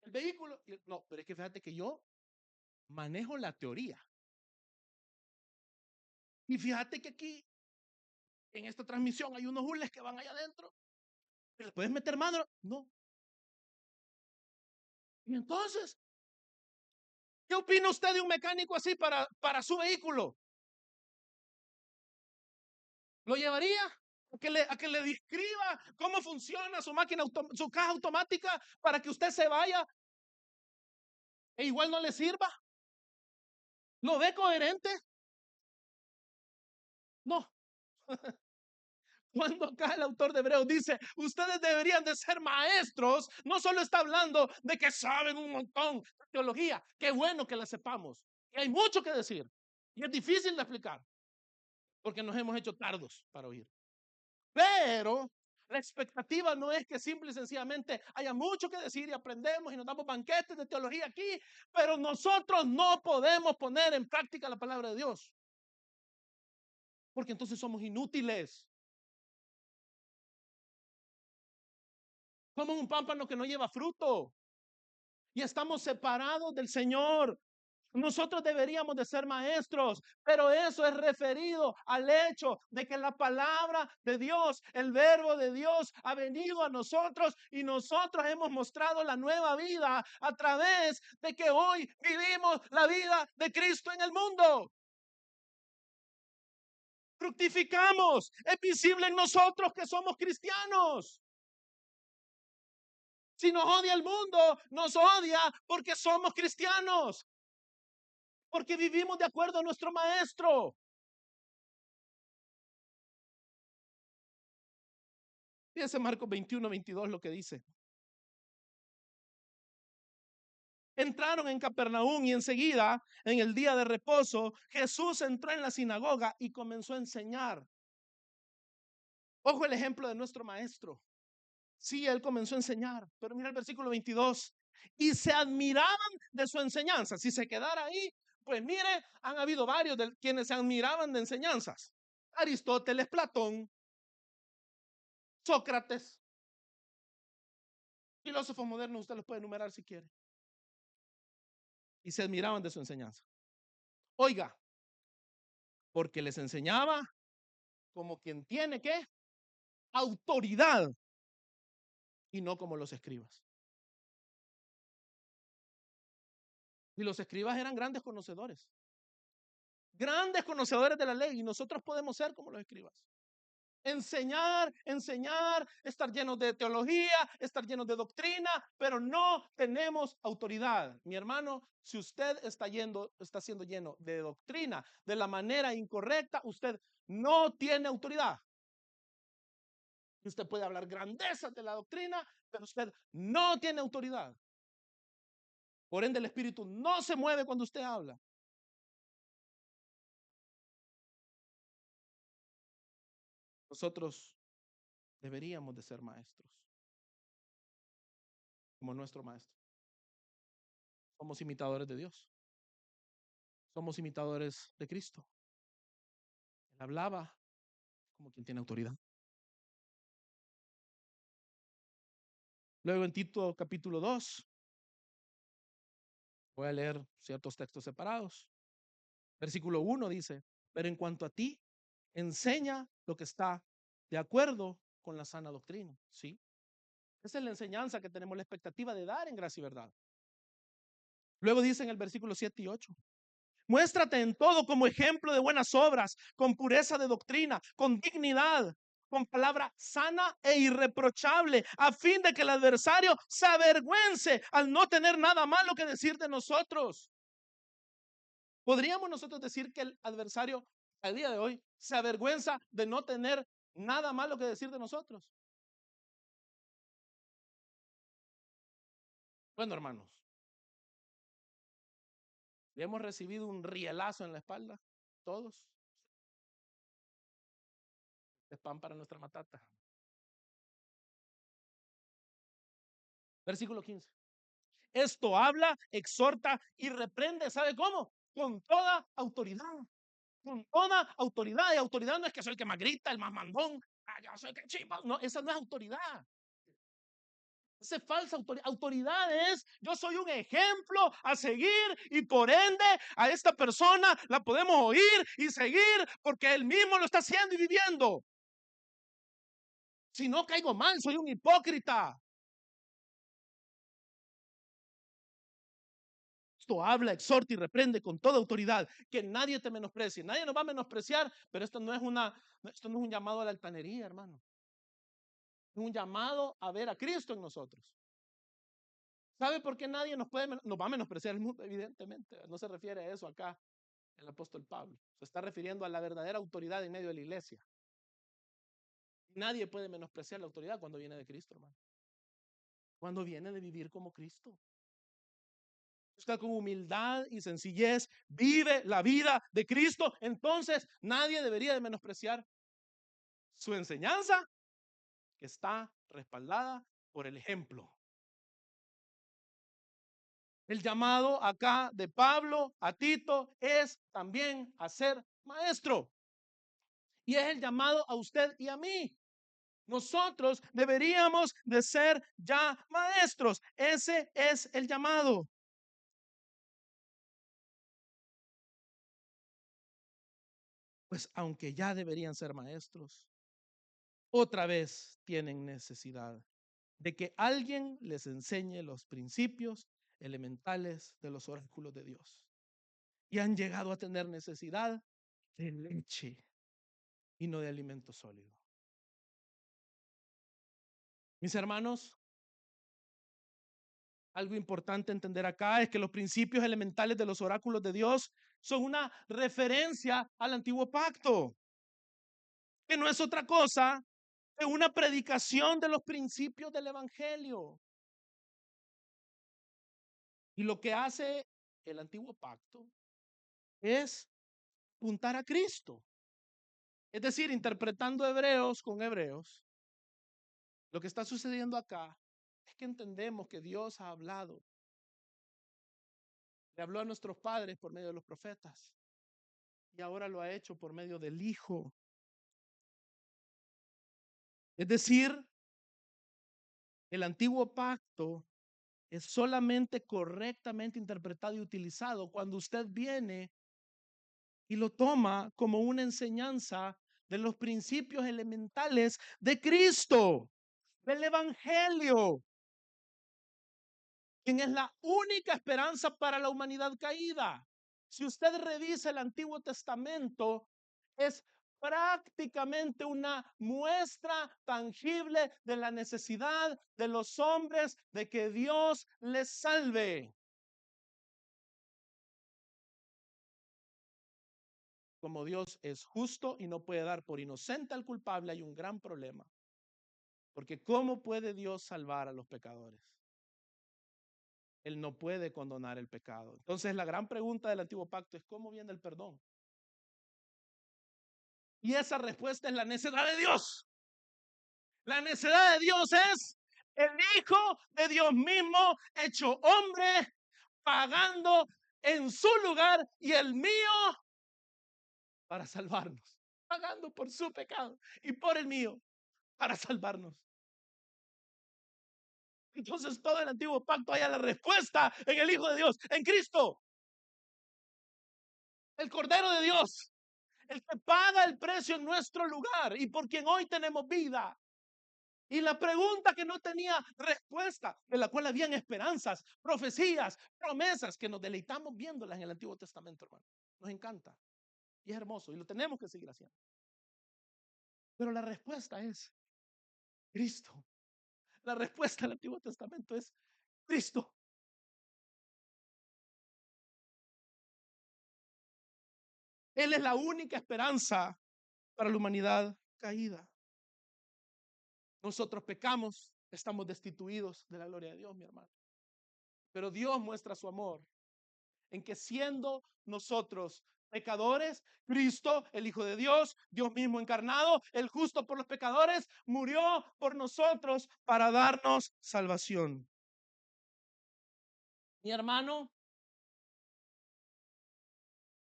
el vehículo. No, pero es que fíjate que yo manejo la teoría. Y fíjate que aquí, en esta transmisión, hay unos hules que van allá adentro. ¿Le puedes meter mano? No. Y entonces, ¿qué opina usted de un mecánico así para su vehículo? ¿Lo llevaría? ¿A que le describa cómo funciona su máquina, su caja automática para que usted se vaya e igual no le sirva? ¿Lo ve coherente? No. Cuando acá el autor de Hebreos dice, ustedes deberían de ser maestros, no solo está hablando de que saben un montón de teología, qué bueno que la sepamos. Y hay mucho que decir. Y es difícil de explicar, porque nos hemos hecho tardos para oír. Pero la expectativa no es que simple y sencillamente haya mucho que decir y aprendemos y nos damos banquetes de teología aquí, pero nosotros no podemos poner en práctica la palabra de Dios, porque entonces somos inútiles. Somos un pámpano que no lleva fruto y estamos separados del Señor. Nosotros deberíamos de ser maestros, pero eso es referido al hecho de que la palabra de Dios, el verbo de Dios ha venido a nosotros y nosotros hemos mostrado la nueva vida a través de que hoy vivimos la vida de Cristo en el mundo. Fructificamos, es visible en nosotros que somos cristianos. Si nos odia el mundo, nos odia porque somos cristianos, porque vivimos de acuerdo a nuestro maestro. Fíjense Marcos 21-22 lo que dice. Entraron en Capernaum y enseguida, en el día de reposo, Jesús entró en la sinagoga y comenzó a enseñar. Ojo el ejemplo de nuestro maestro. Sí, él comenzó a enseñar, pero mira el versículo 22. Y se admiraban de su enseñanza. Si se quedara ahí, pues mire, han habido varios de quienes se admiraban de enseñanzas. Aristóteles, Platón, Sócrates, filósofos modernos, usted los puede enumerar si quiere. Y se admiraban de su enseñanza. Oiga, porque les enseñaba como quien tiene que autoridad y no como los escribas. Y los escribas eran grandes conocedores de la ley, y nosotros podemos ser como los escribas. Enseñar, enseñar, estar llenos de teología, estar llenos de doctrina, pero no tenemos autoridad. Mi hermano, si usted está siendo lleno de doctrina de la manera incorrecta, usted no tiene autoridad. Usted puede hablar grandezas de la doctrina, pero usted no tiene autoridad. Por ende, el Espíritu no se mueve cuando usted habla. Nosotros deberíamos de ser maestros, como nuestro maestro. Somos imitadores de Dios. Somos imitadores de Cristo. Él hablaba como quien tiene autoridad. Luego en Tito capítulo 2, voy a leer ciertos textos separados. Versículo 1 dice, pero en cuanto a ti, enseña lo que está de acuerdo con la sana doctrina. ¿Sí? Esa es la enseñanza que tenemos la expectativa de dar en gracia y verdad. Luego dice en el versículo 7 y 8, muéstrate en todo como ejemplo de buenas obras, con pureza de doctrina, con dignidad, con palabra sana e irreprochable, a fin de que el adversario se avergüence al no tener nada malo que decir de nosotros. ¿Podríamos nosotros decir que el adversario al día de hoy se avergüenza de no tener nada malo que decir de nosotros? Bueno, hermanos, ya hemos recibido un rielazo en la espalda, todos. Es pan para nuestra matata. Versículo 15. Esto habla, exhorta y reprende. ¿Sabe cómo? Con toda autoridad. Con toda autoridad. Y autoridad no es que soy el que más grita, el más mandón. Yo soy el que chiva. No, esa no es autoridad. Esa es falsa autoridad. Autoridad es, yo soy un ejemplo a seguir y por ende a esta persona la podemos oír y seguir porque él mismo lo está haciendo y viviendo. Si no caigo mal, soy un hipócrita. Esto habla, exhorta y reprende con toda autoridad. Que nadie te menosprecie. Nadie nos va a menospreciar, pero esto no es un llamado a la altanería, hermano. Es un llamado a ver a Cristo en nosotros. ¿Sabe por qué nadie nos va a menospreciar el mundo? Evidentemente, no se refiere a eso acá el apóstol Pablo. Se está refiriendo a la verdadera autoridad en medio de la iglesia. Nadie puede menospreciar la autoridad cuando viene de Cristo, hermano. Cuando viene de vivir como Cristo. Busca con humildad y sencillez, vive la vida de Cristo, entonces nadie debería de menospreciar su enseñanza que está respaldada por el ejemplo. El llamado acá de Pablo a Tito es también a ser maestro. Y es el llamado a usted y a mí. Nosotros deberíamos de ser ya maestros. Ese es el llamado. Pues aunque ya deberían ser maestros, otra vez tienen necesidad de que alguien les enseñe los principios elementales de los oráculos de Dios. Y han llegado a tener necesidad de leche y no de alimento sólido. Mis hermanos, algo importante entender acá es que los principios elementales de los oráculos de Dios son una referencia al antiguo pacto, que no es otra cosa que una predicación de los principios del evangelio. Y lo que hace el antiguo pacto es apuntar a Cristo. Es decir, interpretando hebreos con hebreos, lo que está sucediendo acá es que entendemos que Dios ha hablado. Le habló a nuestros padres por medio de los profetas y ahora lo ha hecho por medio del Hijo. Es decir, el antiguo pacto es solamente correctamente interpretado y utilizado cuando usted viene y lo toma como una enseñanza de los principios elementales de Cristo, del Evangelio, quien es la única esperanza para la humanidad caída. Si usted revisa el Antiguo Testamento, es prácticamente una muestra tangible de la necesidad de los hombres de que Dios les salve. Como Dios es justo y no puede dar por inocente al culpable, hay un gran problema. Porque ¿cómo puede Dios salvar a los pecadores? Él no puede condonar el pecado. Entonces la gran pregunta del antiguo pacto es ¿cómo viene el perdón? Y esa respuesta es la necedad de Dios. La necedad de Dios es el Hijo de Dios mismo hecho hombre, pagando en su lugar y el mío para salvarnos. Pagando por su pecado y por el mío para salvarnos. Entonces todo el antiguo pacto haya la respuesta en el Hijo de Dios, en Cristo, el Cordero de Dios, el que paga el precio en nuestro lugar y por quien hoy tenemos vida. Y la pregunta que no tenía respuesta, de la cual habían esperanzas, profecías, promesas, que nos deleitamos viéndolas en el Antiguo Testamento, hermano. Nos encanta y es hermoso y lo tenemos que seguir haciendo. Pero la respuesta es Cristo. La respuesta del Antiguo Testamento es Cristo. Él es la única esperanza para la humanidad caída. Nosotros pecamos, estamos destituidos de la gloria de Dios, mi hermano. Pero Dios muestra su amor en que siendo nosotros pecadores, Cristo, el Hijo de Dios, Dios mismo encarnado, el justo por los pecadores, murió por nosotros para darnos salvación. Mi hermano,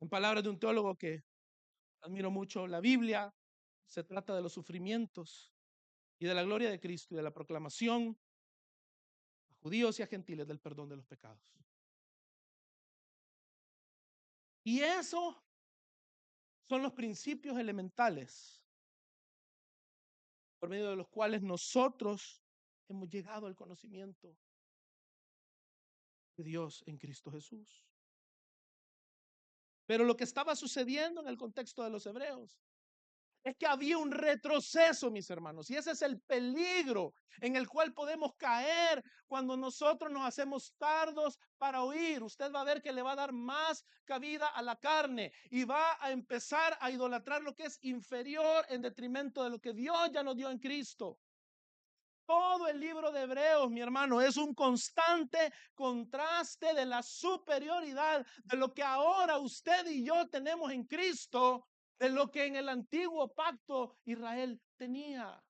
en palabras de un teólogo que admiro mucho, la Biblia se trata de los sufrimientos y de la gloria de Cristo y de la proclamación a judíos y a gentiles del perdón de los pecados. Y eso son los principios elementales por medio de los cuales nosotros hemos llegado al conocimiento de Dios en Cristo Jesús. Pero lo que estaba sucediendo en el contexto de los hebreos es que había un retroceso, mis hermanos, y ese es el peligro en el cual podemos caer cuando nosotros nos hacemos tardos para oír. Usted va a ver que le va a dar más cabida a la carne y va a empezar a idolatrar lo que es inferior en detrimento de lo que Dios ya nos dio en Cristo. Todo el libro de Hebreos, mi hermano, es un constante contraste de la superioridad de lo que ahora usted y yo tenemos en Cristo, de lo que en el antiguo pacto Israel tenía.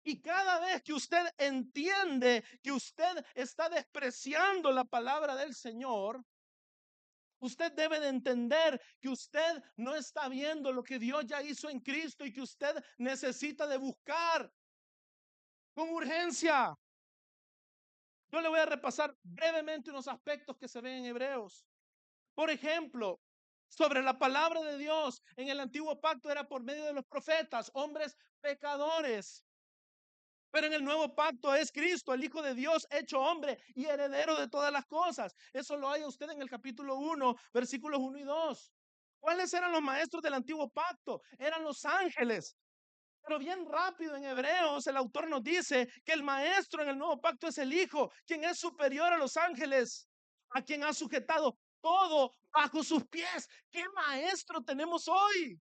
Y cada vez que usted entiende que usted está despreciando la palabra del Señor, usted debe de entender que usted no está viendo lo que Dios ya hizo en Cristo y que usted necesita de buscar con urgencia. Yo le voy a repasar brevemente unos aspectos que se ven en Hebreos. Por ejemplo, sobre la palabra de Dios en el antiguo pacto era por medio de los profetas, hombres pecadores. Pero en el nuevo pacto es Cristo, el Hijo de Dios, hecho hombre y heredero de todas las cosas. Eso lo haya usted en el capítulo 1, versículos 1 y 2. ¿Cuáles eran los maestros del antiguo pacto? Eran los ángeles. Pero bien rápido en Hebreos el autor nos dice que el maestro en el nuevo pacto es el Hijo, quien es superior a los ángeles, a quien ha sujetado todo bajo sus pies. ¿Qué maestro tenemos hoy?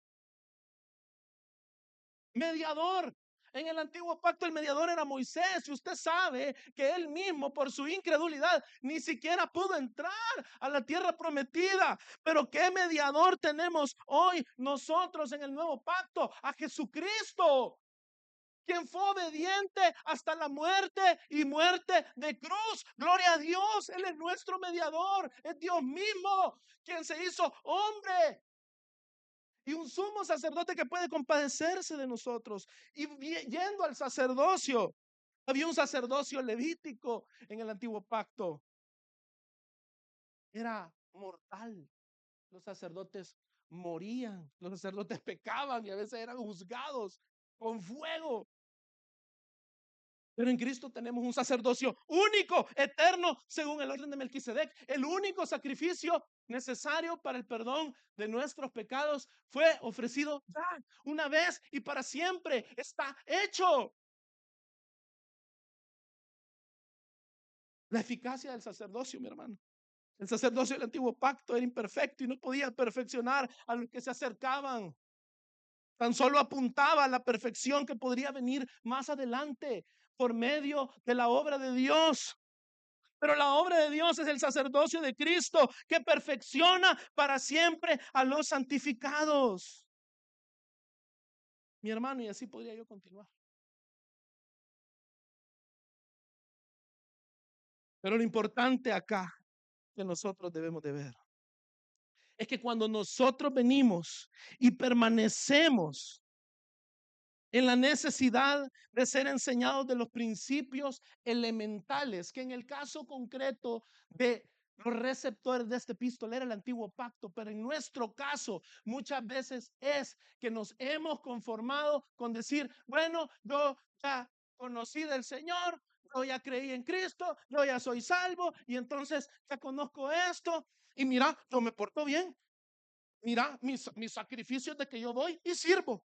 Mediador. En el antiguo pacto el mediador era Moisés y usted sabe que él mismo por su incredulidad ni siquiera pudo entrar a la tierra prometida. Pero ¿qué mediador tenemos hoy nosotros en el nuevo pacto? A Jesucristo, quien fue obediente hasta la muerte y muerte de cruz. Gloria a Dios, Él es nuestro mediador, es Dios mismo quien se hizo hombre y un sumo sacerdote que puede compadecerse de nosotros. Y yendo al sacerdocio, había un sacerdocio levítico en el antiguo pacto, era mortal. Los sacerdotes morían, los sacerdotes pecaban y a veces eran juzgados con fuego. Pero en Cristo tenemos un sacerdocio único, eterno, según el orden de Melquisedec. El único sacrificio necesario para el perdón de nuestros pecados fue ofrecido ya, una vez y para siempre. Está hecho. La eficacia del sacerdocio, mi hermano. El sacerdocio del antiguo pacto era imperfecto y no podía perfeccionar a los que se acercaban. Tan solo apuntaba a la perfección que podría venir más adelante por medio de la obra de Dios. Pero la obra de Dios es el sacerdocio de Cristo que perfecciona para siempre a los santificados. Mi hermano, y así podría yo continuar. Pero lo importante acá que nosotros debemos de ver es que cuando nosotros venimos y permanecemos en la necesidad de ser enseñados de los principios elementales, que en el caso concreto de los receptores de este epístola era el antiguo pacto, pero en nuestro caso muchas veces es que nos hemos conformado con decir, bueno, yo ya conocí del Señor, yo ya creí en Cristo, yo ya soy salvo y entonces ya conozco esto y mira, yo me porto bien, mira mis sacrificios de que yo voy y sirvo,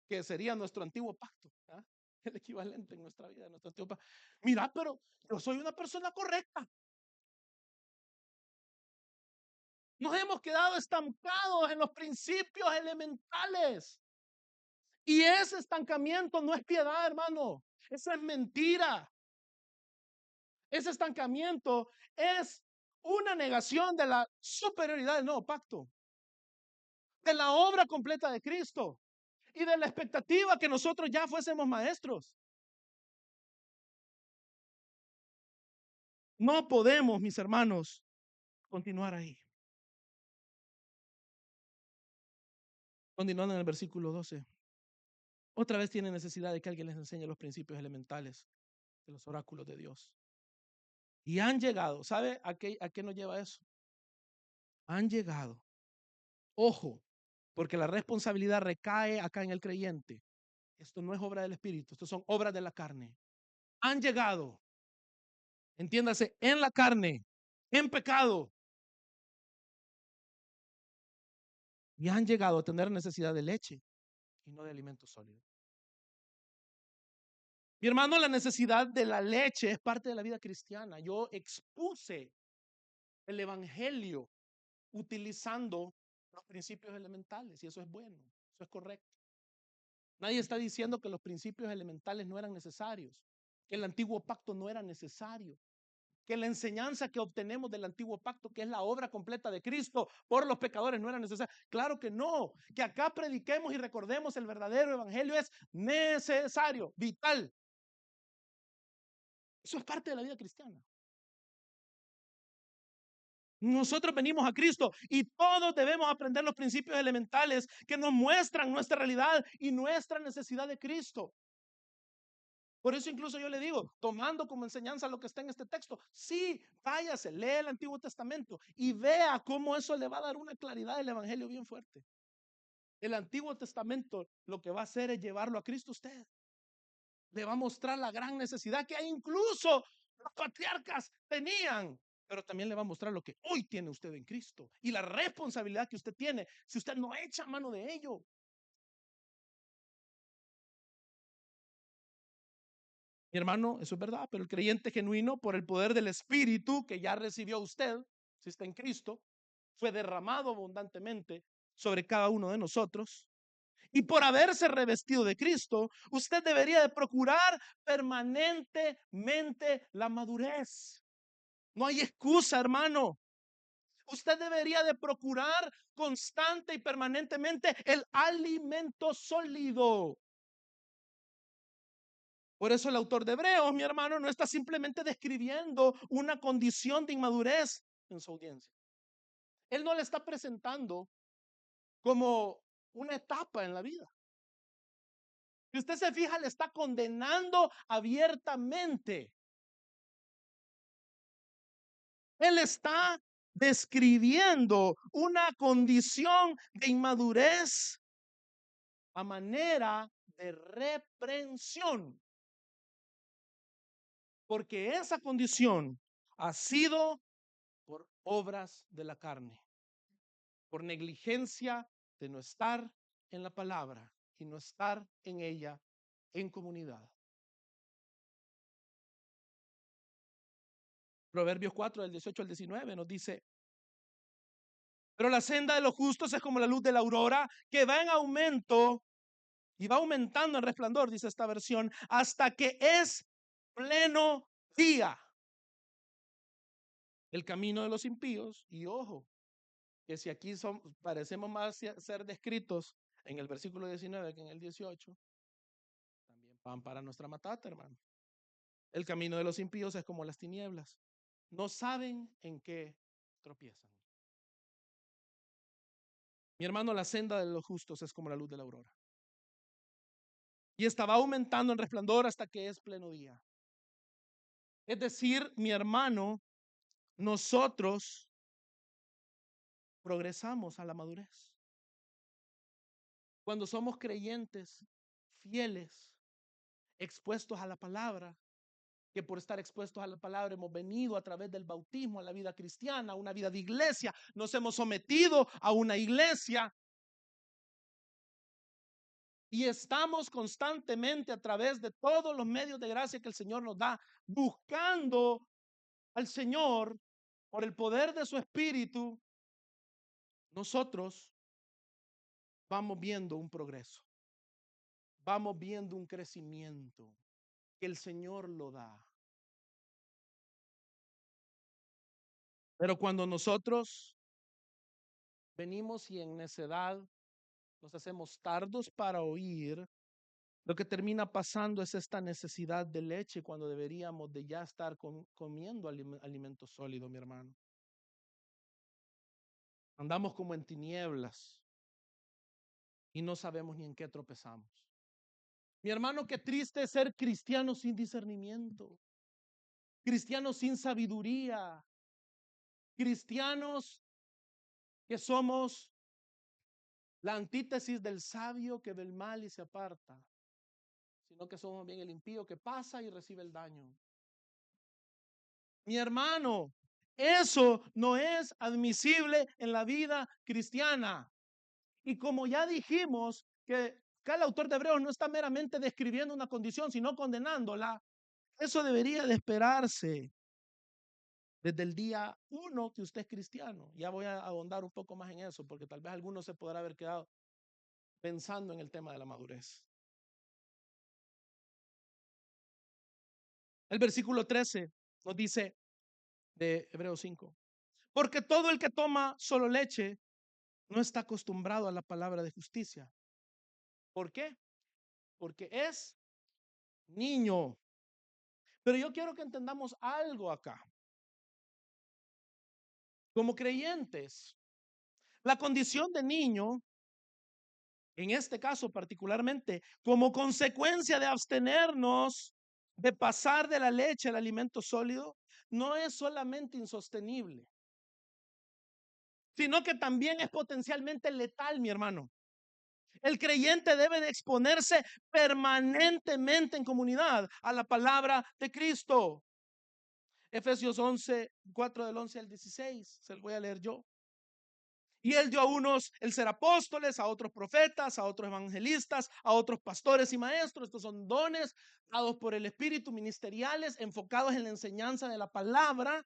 que sería nuestro antiguo pacto, ¿ah? El equivalente en nuestra vida, nuestro antiguo pacto. Mira, pero yo soy una persona correcta. Nos hemos quedado estancados en los principios elementales. Y ese estancamiento no es piedad, hermano. Eso es mentira. Ese estancamiento es una negación de la superioridad del nuevo pacto, de la obra completa de Cristo y de la expectativa que nosotros ya fuésemos maestros. No podemos, mis hermanos, continuar ahí. Continuando en el versículo 12. Otra vez tienen necesidad de que alguien les enseñe los principios elementales de los oráculos de Dios. Y han llegado, ¿sabe a qué nos lleva eso? Han llegado. Ojo, porque la responsabilidad recae acá en el creyente. Esto no es obra del Espíritu, esto son obras de la carne. Han llegado, entiéndase, en la carne, en pecado. Y han llegado a tener necesidad de leche y no de alimento sólido. Mi hermano, la necesidad de la leche es parte de la vida cristiana. Yo expuse el evangelio utilizando los principios elementales y eso es bueno, eso es correcto. Nadie está diciendo que los principios elementales no eran necesarios, que el antiguo pacto no era necesario, que la enseñanza que obtenemos del antiguo pacto, que es la obra completa de Cristo por los pecadores, no era necesaria. Claro que no, que acá prediquemos y recordemos el verdadero evangelio es necesario, vital. Eso es parte de la vida cristiana. Nosotros venimos a Cristo y todos debemos aprender los principios elementales que nos muestran nuestra realidad y nuestra necesidad de Cristo. Por eso incluso yo le digo, tomando como enseñanza lo que está en este texto, sí, váyase, lee el Antiguo Testamento y vea cómo eso le va a dar una claridad del Evangelio bien fuerte. El Antiguo Testamento lo que va a hacer es llevarlo a Cristo usted. Le va a mostrar la gran necesidad que incluso los patriarcas tenían, pero también le va a mostrar lo que hoy tiene usted en Cristo y la responsabilidad que usted tiene si usted no echa mano de ello. Mi hermano, eso es verdad, pero el creyente genuino, por el poder del Espíritu que ya recibió usted, si está en Cristo, fue derramado abundantemente sobre cada uno de nosotros. Y por haberse revestido de Cristo, usted debería de procurar permanentemente la madurez. No hay excusa, hermano. Usted debería de procurar constante y permanentemente el alimento sólido. Por eso el autor de Hebreos, mi hermano, no está simplemente describiendo una condición de inmadurez en su audiencia. Él no le está presentando como una etapa en la vida. Si usted se fija, le está condenando abiertamente. Él está describiendo una condición de inmadurez a manera de reprensión. porque esa condición ha sido por obras de la carne, por negligencia de no estar en la palabra y no estar en ella en comunidad. Proverbios 4, del 18 al 19 nos dice: pero la senda de los justos es como la luz de la aurora, que va en aumento y va aumentando en resplandor, dice esta versión, hasta que es pleno día. El camino de los impíos, y ojo, que si aquí parecemos más ser descritos en el versículo 19 que en el 18, también van para nuestra matata, hermano. El camino de los impíos es como las tinieblas. No saben en qué tropiezan. Mi hermano, la senda de los justos es como la luz de la aurora. Y esta va aumentando en resplandor hasta que es pleno día. Es decir, mi hermano, nosotros progresamos a la madurez. Cuando somos creyentes, fieles, expuestos a la palabra, que por estar expuestos a la palabra hemos venido a través del bautismo a la vida cristiana, a una vida de iglesia, nos hemos sometido a una iglesia y estamos constantemente a través de todos los medios de gracia que el Señor nos da, buscando al Señor por el poder de su Espíritu. Nosotros vamos viendo un progreso, vamos viendo un crecimiento que el Señor lo da. Pero cuando nosotros venimos y en necedad nos hacemos tardos para oír, lo que termina pasando es esta necesidad de leche cuando deberíamos de ya estar comiendo alimento sólido, mi hermano. Andamos como en tinieblas y no sabemos ni en qué tropezamos. Mi hermano, qué triste es ser cristiano sin discernimiento, cristianos sin sabiduría, cristianos que somos la antítesis del sabio que ve el mal y se aparta, sino que somos bien el impío que pasa y recibe el daño. Mi hermano, eso no es admisible en la vida cristiana. Y como ya dijimos que el autor de Hebreos no está meramente describiendo una condición, sino condenándola, eso debería de esperarse desde el día 1 que usted es cristiano. Ya voy a ahondar un poco más en eso, porque tal vez alguno se podrá haber quedado pensando en el tema de la madurez. El versículo 13 nos dice de Hebreos 5, porque todo el que toma solo leche no está acostumbrado a la palabra de justicia. ¿Por qué? Porque es niño. Pero yo quiero que entendamos algo acá. Como creyentes, la condición de niño, en este caso particularmente, como consecuencia de abstenernos de pasar de la leche al alimento sólido, no es solamente insostenible, sino que también es potencialmente letal, mi hermano. El creyente debe de exponerse permanentemente en comunidad a la palabra de Cristo. Efesios 11, 4 del 11 al 16, se lo voy a leer yo. Y él dio a unos el ser apóstoles, a otros profetas, a otros evangelistas, a otros pastores y maestros. Estos son dones dados por el Espíritu, ministeriales, enfocados en la enseñanza de la palabra,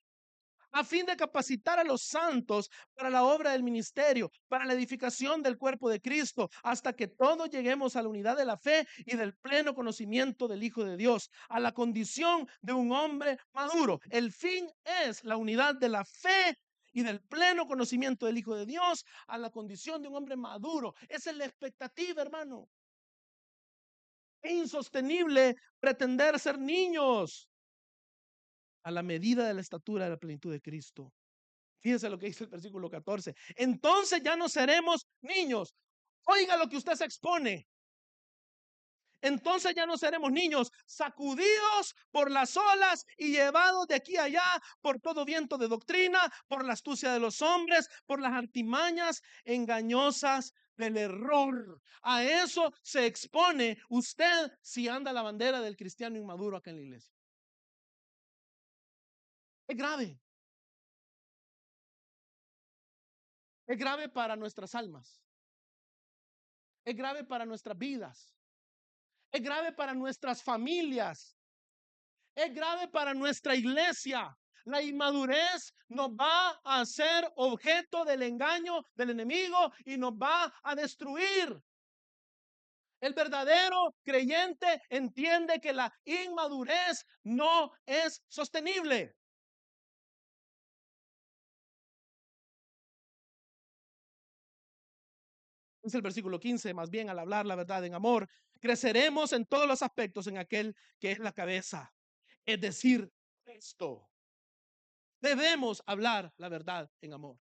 a fin de capacitar a los santos para la obra del ministerio, para la edificación del cuerpo de Cristo, hasta que todos lleguemos a la unidad de la fe y del pleno conocimiento del Hijo de Dios, a la condición de un hombre maduro. El fin es la unidad de la fe y del pleno conocimiento del Hijo de Dios, a la condición de un hombre maduro. Esa es la expectativa, hermano. Es insostenible pretender ser niños a la medida de la estatura de la plenitud de Cristo. Fíjese lo que dice el versículo 14. Entonces ya no seremos niños. Oiga lo que usted se expone. Entonces ya no seremos niños, sacudidos por las olas y llevados de aquí a allá por todo viento de doctrina, por la astucia de los hombres, por las artimañas engañosas del error. A eso se expone usted si anda la bandera del cristiano inmaduro acá en la iglesia. Es grave. Es grave para nuestras almas. Es grave para nuestras vidas. Es grave para nuestras familias. Es grave para nuestra iglesia. La inmadurez nos va a hacer objeto del engaño del enemigo y nos va a destruir. El verdadero creyente entiende que la inmadurez no es sostenible. Es el versículo 15, más bien al hablar la verdad en amor, creceremos en todos los aspectos en aquel que es la cabeza. Es decir, Cristo. Debemos hablar la verdad en amor.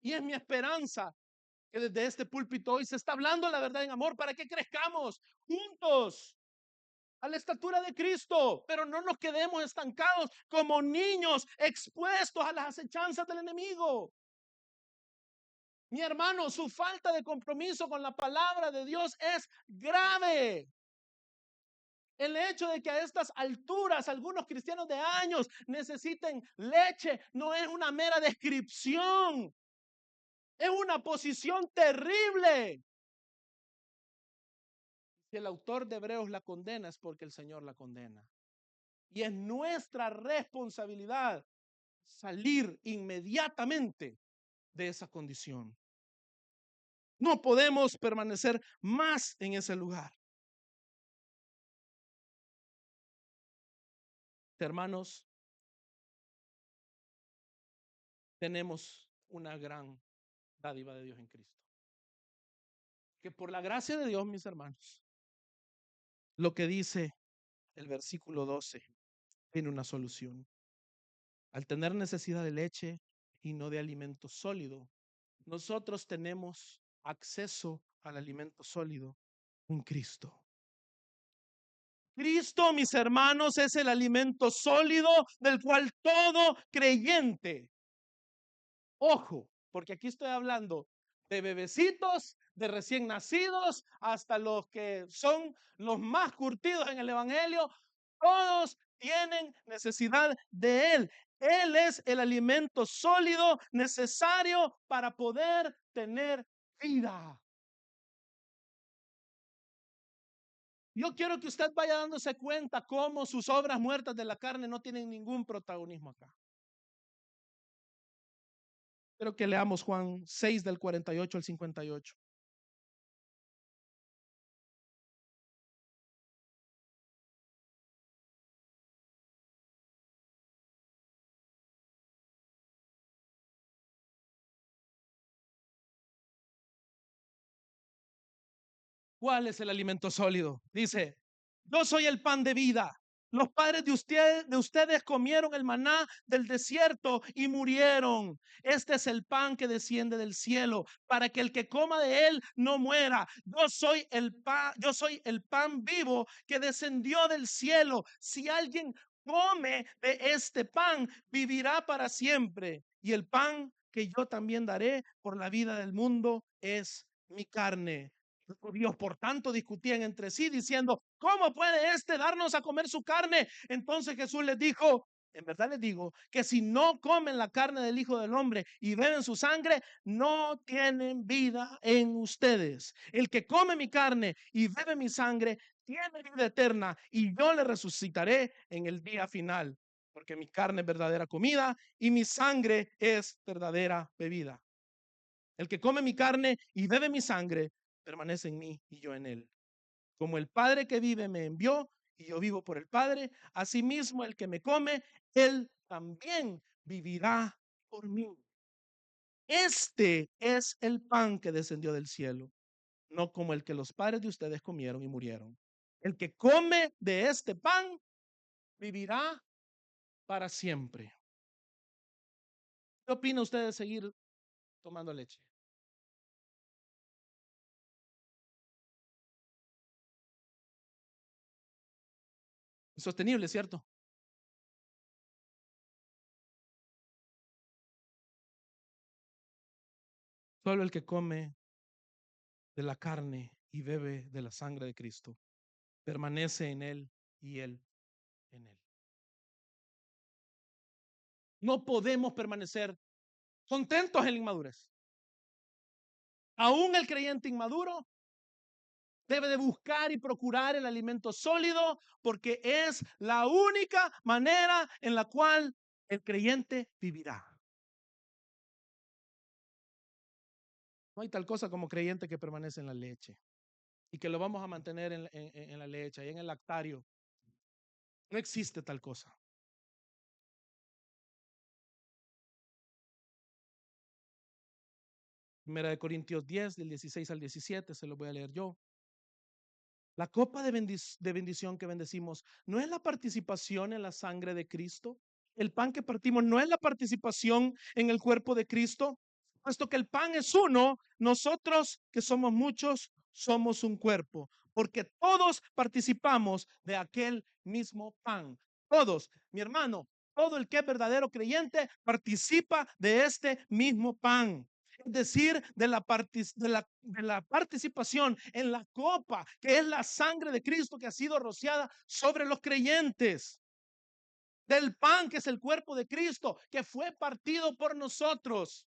Y es mi esperanza que desde este púlpito hoy se está hablando la verdad en amor para que crezcamos juntos a la estatura de Cristo, pero no nos quedemos estancados como niños expuestos a las acechanzas del enemigo. Mi hermano, su falta de compromiso con la palabra de Dios es grave. El hecho de que a estas alturas algunos cristianos de años necesiten leche no es una mera descripción, es una posición terrible. Si el autor de Hebreos la condena es porque el Señor la condena. Y es nuestra responsabilidad salir inmediatamente de esa condición. No podemos permanecer más en ese lugar. Hermanos, tenemos una gran dádiva de Dios en Cristo. Que por la gracia de Dios, mis hermanos, lo que dice el versículo 12 tiene una solución. Al tener necesidad de leche y no de alimento sólido, nosotros tenemos acceso al alimento sólido en Cristo. Cristo, mis hermanos, es el alimento sólido del cual todo creyente, ojo, porque aquí estoy hablando de bebecitos, de recién nacidos, hasta los que son los más curtidos en el evangelio, todos tienen necesidad de Él. Él es el alimento sólido necesario para poder tener vida. Yo quiero que usted vaya dándose cuenta cómo sus obras muertas de la carne no tienen ningún protagonismo acá. Quiero que leamos Juan 6 del 48 al 58. ¿Cuál es el alimento sólido? Dice, yo soy el pan de vida. Los padres de ustedes comieron el maná del desierto y murieron. Este es el pan que desciende del cielo para que el que coma de él no muera. Yo soy el pan vivo que descendió del cielo. Si alguien come de este pan, vivirá para siempre. Y el pan que yo también daré por la vida del mundo es mi carne. Los judíos, por tanto, discutían entre sí diciendo, ¿cómo puede este darnos a comer su carne? Entonces Jesús les dijo, en verdad les digo, que si no comen la carne del Hijo del Hombre y beben su sangre, no tienen vida en ustedes. El que come mi carne y bebe mi sangre, tiene vida eterna y yo le resucitaré en el día final. Porque mi carne es verdadera comida y mi sangre es verdadera bebida. El que come mi carne y bebe mi sangre, permanece en mí y yo en él. Como el Padre que vive me envió y yo vivo por el Padre, asimismo el que me come, él también vivirá por mí. Este es el pan que descendió del cielo, no como el que los padres de ustedes comieron y murieron. El que come de este pan vivirá para siempre. ¿Qué opina usted de seguir tomando leche? Sostenible, ¿cierto? Solo el que come de la carne y bebe de la sangre de Cristo permanece en él y él en él. No podemos permanecer contentos en la inmadurez. Aún el creyente inmaduro debe de buscar y procurar el alimento sólido porque es la única manera en la cual el creyente vivirá. No hay tal cosa como creyente que permanece en la leche y que lo vamos a mantener en la leche y en el lactario. No existe tal cosa. Primera de Corintios 10, del 16 al 17, se lo voy a leer yo. La copa de bendición que bendecimos no es la participación en la sangre de Cristo. El pan que partimos no es la participación en el cuerpo de Cristo. Puesto que el pan es uno, nosotros que somos muchos somos un cuerpo, porque todos participamos de aquel mismo pan. Todos, mi hermano, todo el que es verdadero creyente participa de este mismo pan. Es decir, de la participación en la copa, que es la sangre de Cristo que ha sido rociada sobre los creyentes. Del pan, que es el cuerpo de Cristo, que fue partido por nosotros.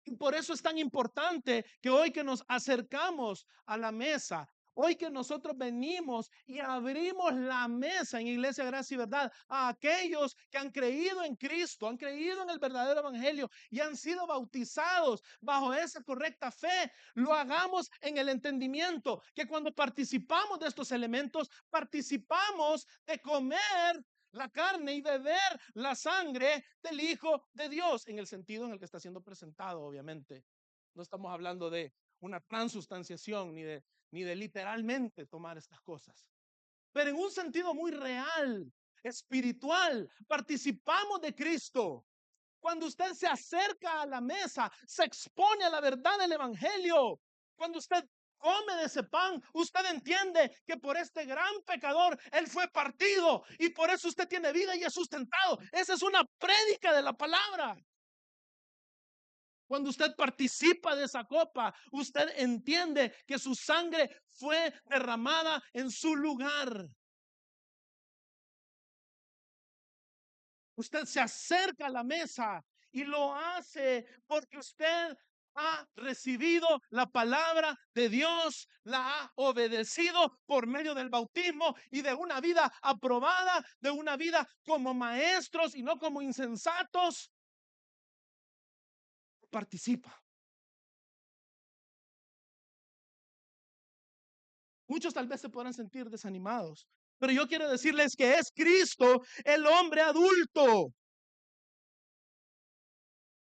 Y por eso es tan importante que hoy que nos acercamos a la mesa, hoy que nosotros venimos y abrimos la mesa en Iglesia Gracia y Verdad a aquellos que han creído en Cristo, han creído en el verdadero evangelio y han sido bautizados bajo esa correcta fe, lo hagamos en el entendimiento que cuando participamos de estos elementos, participamos de comer la carne y beber la sangre del Hijo de Dios, en el sentido en el que está siendo presentado, obviamente. No estamos hablando de una transustanciación ni de literalmente tomar estas cosas, pero en un sentido muy real, espiritual. Participamos de Cristo. Cuando usted se acerca a la mesa, se expone a la verdad del evangelio. Cuando usted come de ese pan, usted entiende que por este gran pecador él fue partido y por eso usted tiene vida y es sustentado. Esa es una prédica de la palabra. Cuando usted participa de esa copa, usted entiende que su sangre fue derramada en su lugar. Usted se acerca a la mesa y lo hace porque usted ha recibido la palabra de Dios, la ha obedecido por medio del bautismo y de una vida aprobada, de una vida como maestros y no como insensatos. Participa. Muchos tal vez se podrán sentir desanimados, pero yo quiero decirles que es Cristo el hombre adulto.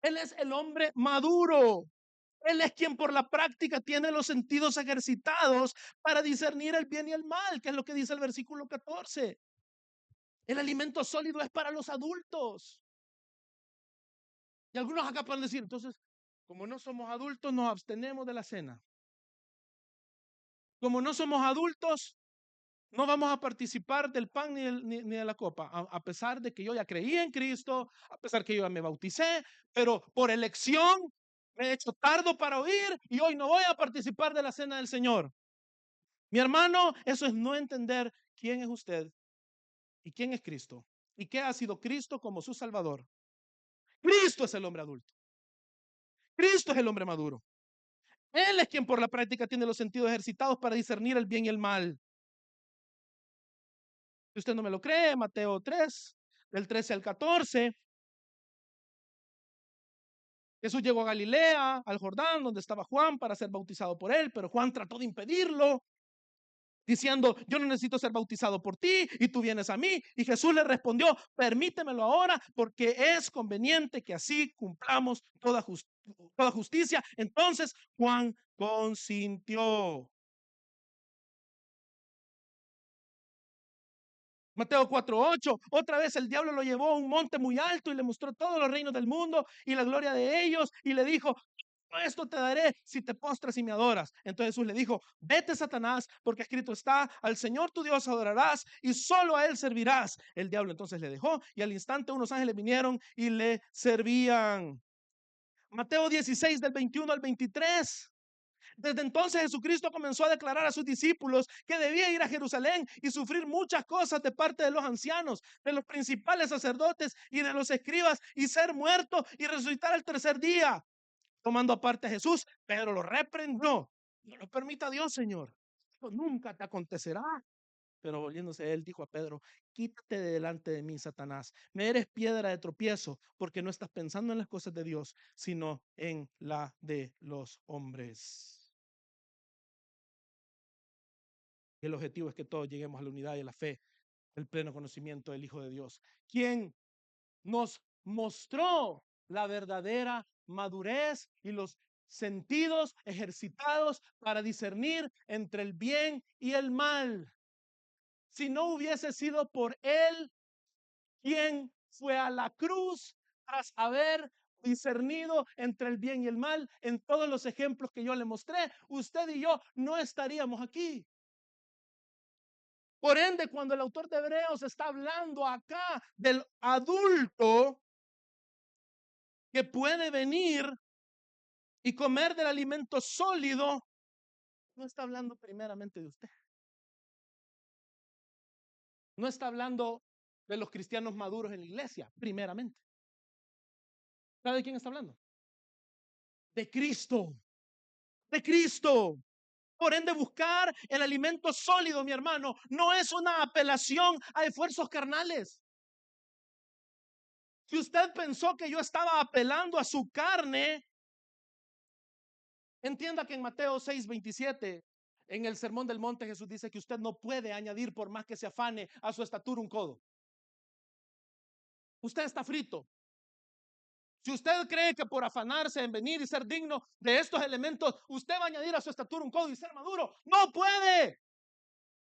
Él es el hombre maduro. Él es quien por la práctica tiene los sentidos ejercitados para discernir el bien y el mal, que es lo que dice el versículo 14. El alimento sólido es para los adultos. Y algunos acá pueden decir, entonces, como no somos adultos, nos abstenemos de la cena. Como no somos adultos, no vamos a participar del pan ni de la copa, a pesar de que yo ya creí en Cristo, a pesar que yo ya me bauticé, pero por elección me he hecho tardo para oír y hoy no voy a participar de la cena del Señor. Mi hermano, eso es no entender quién es usted y quién es Cristo y qué ha sido Cristo como su Salvador. Cristo es el hombre adulto. Cristo es el hombre maduro. Él es quien por la práctica tiene los sentidos ejercitados para discernir el bien y el mal. Si usted no me lo cree, Mateo 3, del 13 al 14, Jesús llegó a Galilea, al Jordán, donde estaba Juan, para ser bautizado por él, pero Juan trató de impedirlo, diciendo, yo no necesito ser bautizado por ti y tú vienes a mí. Y Jesús le respondió, permítemelo ahora porque es conveniente que así cumplamos toda justicia. Entonces Juan consintió. Mateo 4:8, otra vez el diablo lo llevó a un monte muy alto y le mostró todos los reinos del mundo y la gloria de ellos y le dijo, esto te daré si te postras y me adoras. Entonces Jesús le dijo, vete Satanás, porque escrito está, al Señor tu Dios adorarás y solo a él servirás. El diablo entonces le dejó y al instante unos ángeles vinieron y le servían. Mateo 16 del 21 al 23. Desde entonces Jesucristo comenzó a declarar a sus discípulos que debía ir a Jerusalén y sufrir muchas cosas de parte de los ancianos, de los principales sacerdotes y de los escribas, y ser muerto y resucitar al tercer día. Tomando aparte a Jesús, Pedro lo reprendió. No lo permita Dios, Señor. Esto nunca te acontecerá. Pero volviéndose él, dijo a Pedro: quítate de delante de mí, Satanás. Me eres piedra de tropiezo, porque no estás pensando en las cosas de Dios, sino en la de los hombres. El objetivo es que todos lleguemos a la unidad y a la fe, el pleno conocimiento del Hijo de Dios, quien nos mostró la verdadera madurez y los sentidos ejercitados para discernir entre el bien y el mal. Si no hubiese sido por él, quien fue a la cruz tras haber discernido entre el bien y el mal en todos los ejemplos que yo le mostré, usted y yo no estaríamos aquí. Por ende, cuando el autor de Hebreos está hablando acá del adulto que puede venir y comer del alimento sólido, no está hablando primeramente de usted. No está hablando de los cristianos maduros en la iglesia, primeramente. ¿Sabe de quién está hablando? De Cristo. De Cristo. Por ende, buscar el alimento sólido, mi hermano, no es una apelación a esfuerzos carnales. Si usted pensó que yo estaba apelando a su carne, entienda que en Mateo 6:27, en el Sermón del Monte, Jesús dice que usted no puede añadir, por más que se afane, a su estatura un codo. Usted está frito. Si usted cree que por afanarse en venir y ser digno de estos elementos, usted va a añadir a su estatura un codo y ser maduro, no puede.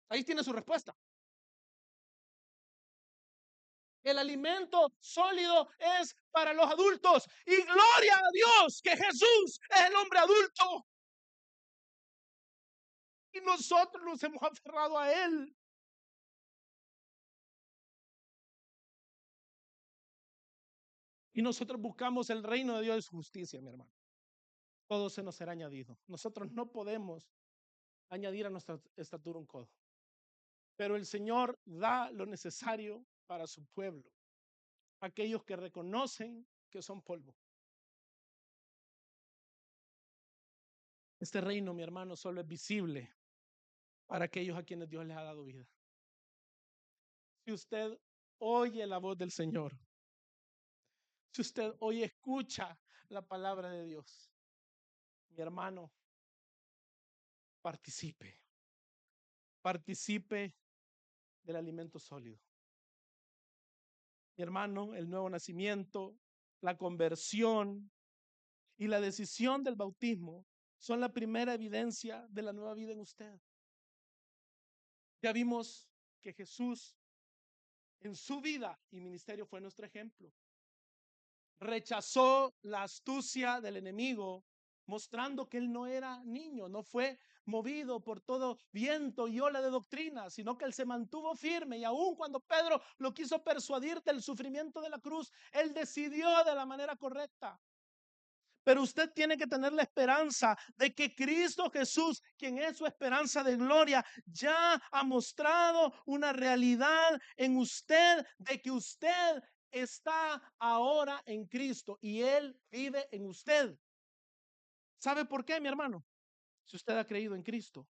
Ahí tiene su respuesta. El alimento sólido es para los adultos. Y gloria a Dios que Jesús es el hombre adulto. Y nosotros nos hemos aferrado a Él. Y nosotros buscamos el reino de Dios y su justicia, mi hermano. Todo se nos será añadido. Nosotros no podemos añadir a nuestra estatura un codo. Pero el Señor da lo necesario para su pueblo. Aquellos que reconocen que son polvo. Este reino, mi hermano, solo es visible para aquellos a quienes Dios les ha dado vida. Si usted oye la voz del Señor, si usted hoy escucha la palabra de Dios, mi hermano, participe. Participe del alimento sólido. Mi hermano, el nuevo nacimiento, la conversión y la decisión del bautismo son la primera evidencia de la nueva vida en usted. Ya vimos que Jesús en su vida y ministerio fue nuestro ejemplo. Rechazó la astucia del enemigo, mostrando que él no era niño, no fue movido por todo viento y ola de doctrina, sino que él se mantuvo firme. Y aun cuando Pedro lo quiso persuadir del sufrimiento de la cruz, él decidió de la manera correcta. Pero usted tiene que tener la esperanza de que Cristo Jesús, quien es su esperanza de gloria, ya ha mostrado una realidad en usted, de que usted está ahora en Cristo y Él vive en usted. ¿Sabe por qué, mi hermano? Si usted ha creído en Cristo,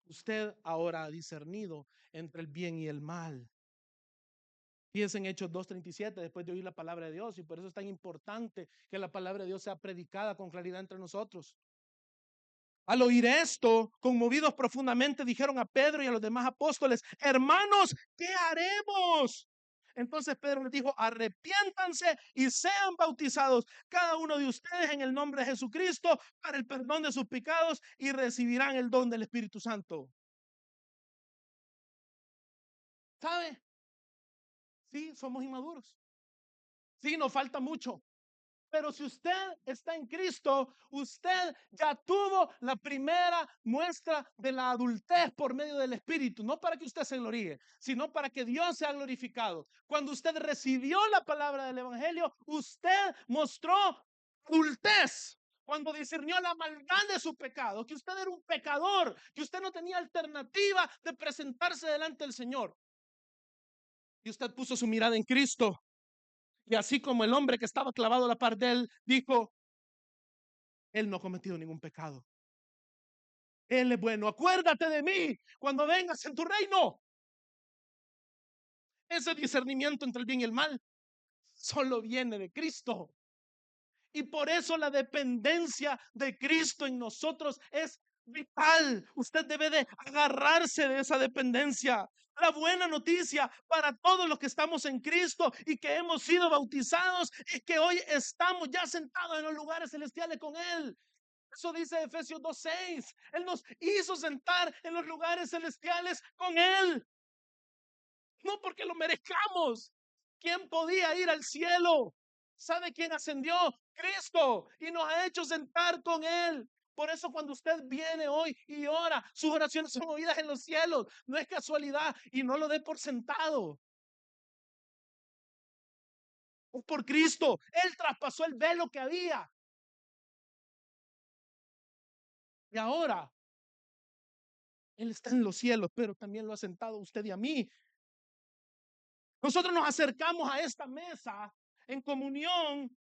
usted ahora ha discernido entre el bien y el mal. Piensa en Hechos 2:37, después de oír la palabra de Dios, y por eso es tan importante que la palabra de Dios sea predicada con claridad entre nosotros. Al oír esto, conmovidos profundamente, dijeron a Pedro y a los demás apóstoles: hermanos, ¿qué haremos? Entonces Pedro les dijo: arrepiéntanse y sean bautizados cada uno de ustedes en el nombre de Jesucristo para el perdón de sus pecados y recibirán el don del Espíritu Santo. ¿Sabe? Sí, somos inmaduros. Sí, nos falta mucho. Pero si usted está en Cristo, usted ya tuvo la primera muestra de la adultez por medio del Espíritu, no para que usted se gloríe, sino para que Dios sea glorificado. Cuando usted recibió la palabra del Evangelio, usted mostró adultez. cuando discernió la maldad de su pecado, que usted era un pecador, que usted no tenía alternativa de presentarse delante del Señor. Y usted puso su mirada en Cristo. Y así como el hombre que estaba clavado a la par de él dijo, él no ha cometido ningún pecado. Él es bueno. Acuérdate de mí cuando vengas en tu reino. Ese discernimiento entre el bien y el mal solo viene de Cristo. Y por eso la dependencia de Cristo en nosotros es vital. Usted debe de agarrarse de esa dependencia. La buena noticia para todos los que estamos en Cristo y que hemos sido bautizados y que hoy estamos ya sentados en los lugares celestiales con Él. Eso dice Efesios 2:6. Él nos hizo sentar en los lugares celestiales con Él. No porque lo merezcamos. ¿Quién podía ir al cielo? ¿Sabe quién ascendió? Cristo. Y nos ha hecho sentar con Él. Por eso cuando usted viene hoy y ora, sus oraciones son oídas en los cielos. No es casualidad y no lo dé por sentado. Es por Cristo. Él traspasó el velo que había. Y ahora Él está en los cielos, pero también lo ha sentado a usted y a mí. Nosotros nos acercamos a esta mesa en comunión,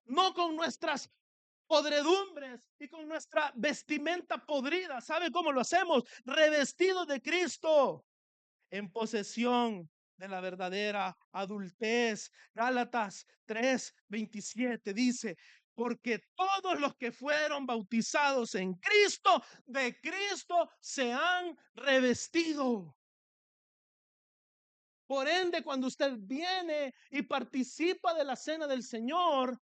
no con nuestras podredumbres y con nuestra vestimenta podrida. ¿Sabe cómo lo hacemos? Revestidos de Cristo, en posesión de la verdadera adultez. Gálatas 3:27 dice, porque todos los que fueron bautizados en Cristo, de Cristo se han revestido. Por ende, cuando usted viene y participa de la cena del Señor,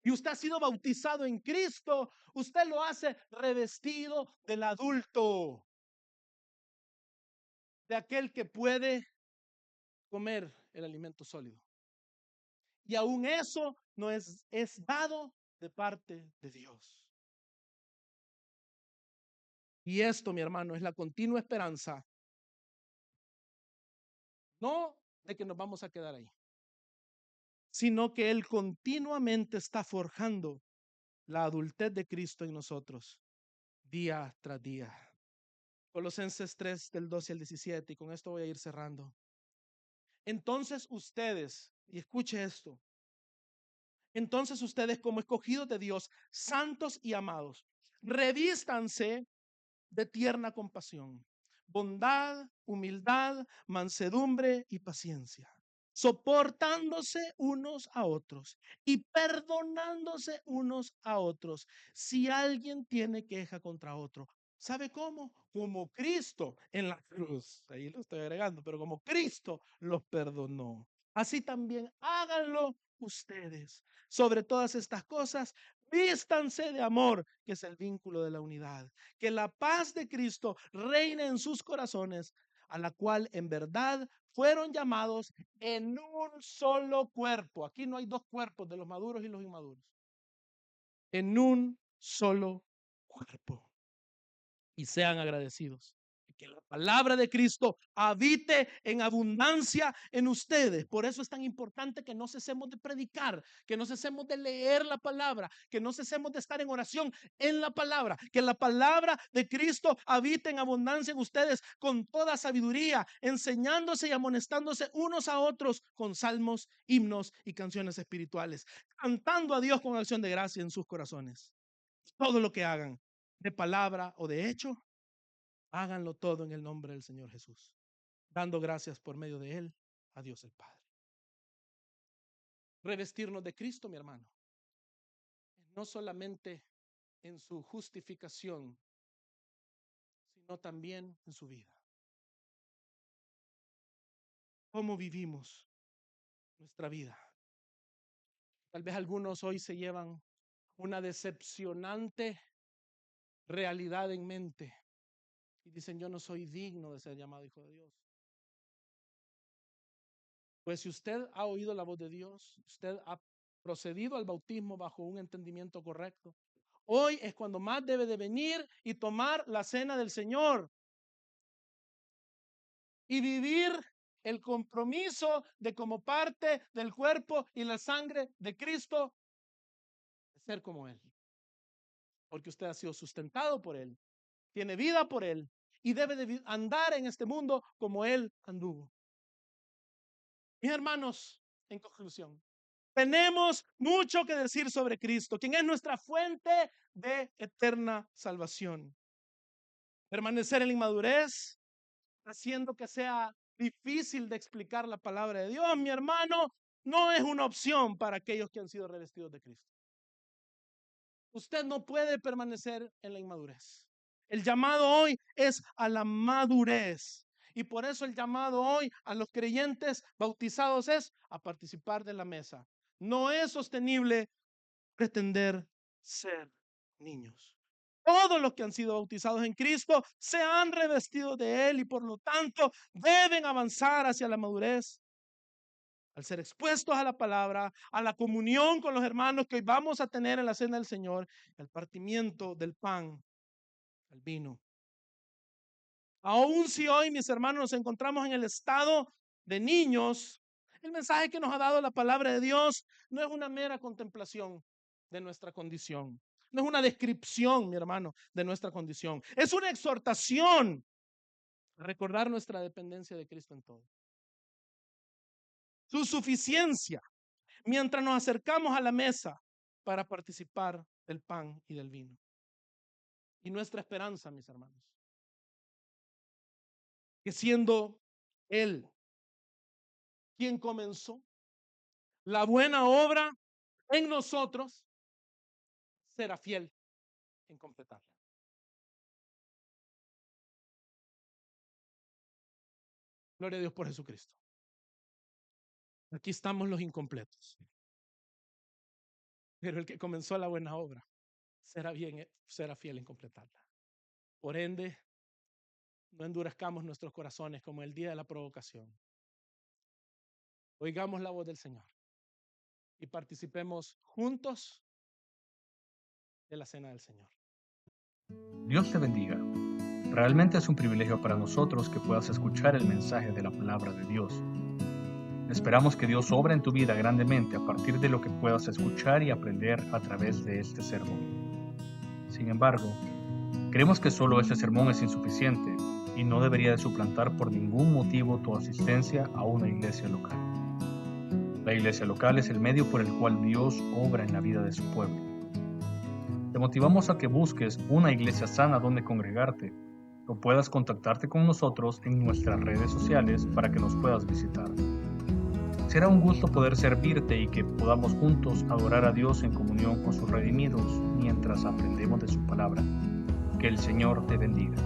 y usted ha sido bautizado en Cristo, usted lo hace revestido del adulto, de aquel que puede comer el alimento sólido. Y aún eso no es dado de parte de Dios. Y esto, mi hermano, es la continua esperanza, no de que nos vamos a quedar ahí, sino que Él continuamente está forjando la adultez de Cristo en nosotros, día tras día. Colosenses 3 del 12 al 17, y con esto voy a ir cerrando. Entonces ustedes, y escuche esto, entonces ustedes como escogidos de Dios, santos y amados, revístanse de tierna compasión, bondad, humildad, mansedumbre y paciencia, soportándose unos a otros y perdonándose unos a otros si alguien tiene queja contra otro. ¿Sabe cómo? Como Cristo en la cruz, ahí lo estoy agregando, pero como Cristo los perdonó, así también háganlo ustedes. Sobre todas estas cosas, vístanse de amor, que es el vínculo de la unidad. Que la paz de Cristo reine en sus corazones, a la cual en verdad fueron llamados en un solo cuerpo. Aquí no hay dos cuerpos de los maduros y los inmaduros. En un solo cuerpo. Y sean agradecidos. Que la palabra de Cristo habite en abundancia en ustedes. Por eso es tan importante que no cesemos de predicar, que no cesemos de leer la palabra, que no cesemos de estar en oración en la palabra, que la palabra de Cristo habite en abundancia en ustedes con toda sabiduría, enseñándose y amonestándose unos a otros con salmos, himnos y canciones espirituales, cantando a Dios con acción de gracia en sus corazones. Todo lo que hagan, de palabra o de hecho, háganlo todo en el nombre del Señor Jesús, dando gracias por medio de Él a Dios el Padre. Revestirnos de Cristo, mi hermano, no solamente en su justificación, sino también en su vida. ¿Cómo vivimos nuestra vida? Tal vez algunos hoy se llevan una decepcionante realidad en mente y dicen, yo no soy digno de ser llamado hijo de Dios. Pues si usted ha oído la voz de Dios, usted ha procedido al bautismo bajo un entendimiento correcto, hoy es cuando más debe de venir y tomar la cena del Señor y vivir el compromiso de como parte del cuerpo y la sangre de Cristo, de ser como Él. porque usted ha sido sustentado por Él, tiene vida por Él y debe de andar en este mundo como Él anduvo. Mis hermanos, en conclusión, tenemos mucho que decir sobre Cristo, quien es nuestra fuente de eterna salvación. Permanecer en la inmadurez, haciendo que sea difícil de explicar la palabra de Dios, mi hermano, no es una opción para aquellos que han sido revestidos de Cristo. Usted no puede permanecer en la inmadurez. El llamado hoy es a la madurez. Y por eso el llamado hoy a los creyentes bautizados es a participar de la mesa. No es sostenible pretender ser niños. Todos los que han sido bautizados en Cristo se han revestido de Él y por lo tanto deben avanzar hacia la madurez. Al ser expuestos a la palabra, a la comunión con los hermanos que hoy vamos a tener en la cena del Señor, el partimiento del pan, el vino. Aún si hoy, mis hermanos, nos encontramos en el estado de niños, el mensaje que nos ha dado la palabra de Dios no es una mera contemplación de nuestra condición. No es una descripción, mi hermano, de nuestra condición. Es una exhortación a recordar nuestra dependencia de Cristo en todo. Su suficiencia mientras nos acercamos a la mesa para participar del pan y del vino. Y nuestra esperanza, mis hermanos, que siendo Él quien comenzó la buena obra en nosotros, será fiel en completarla. Gloria a Dios por Jesucristo. Aquí estamos los incompletos. Pero el que comenzó la buena obra será fiel en completarla. Por ende, no endurezcamos nuestros corazones como el día de la provocación. Oigamos la voz del Señor y participemos juntos de la cena del Señor. Dios te bendiga. Realmente es un privilegio para nosotros que puedas escuchar el mensaje de la palabra de Dios. Esperamos que Dios obra en tu vida grandemente a partir de lo que puedas escuchar y aprender a través de este sermón. Sin embargo, creemos que solo este sermón es insuficiente y no debería de suplantar por ningún motivo tu asistencia a una iglesia local. La iglesia local es el medio por el cual Dios obra en la vida de su pueblo. Te motivamos a que busques una iglesia sana donde congregarte o puedas contactarte con nosotros en nuestras redes sociales para que nos puedas visitar. Será un gusto poder servirte y que podamos juntos adorar a Dios en comunión con sus redimidos mientras aprendemos de su palabra. Que el Señor te bendiga.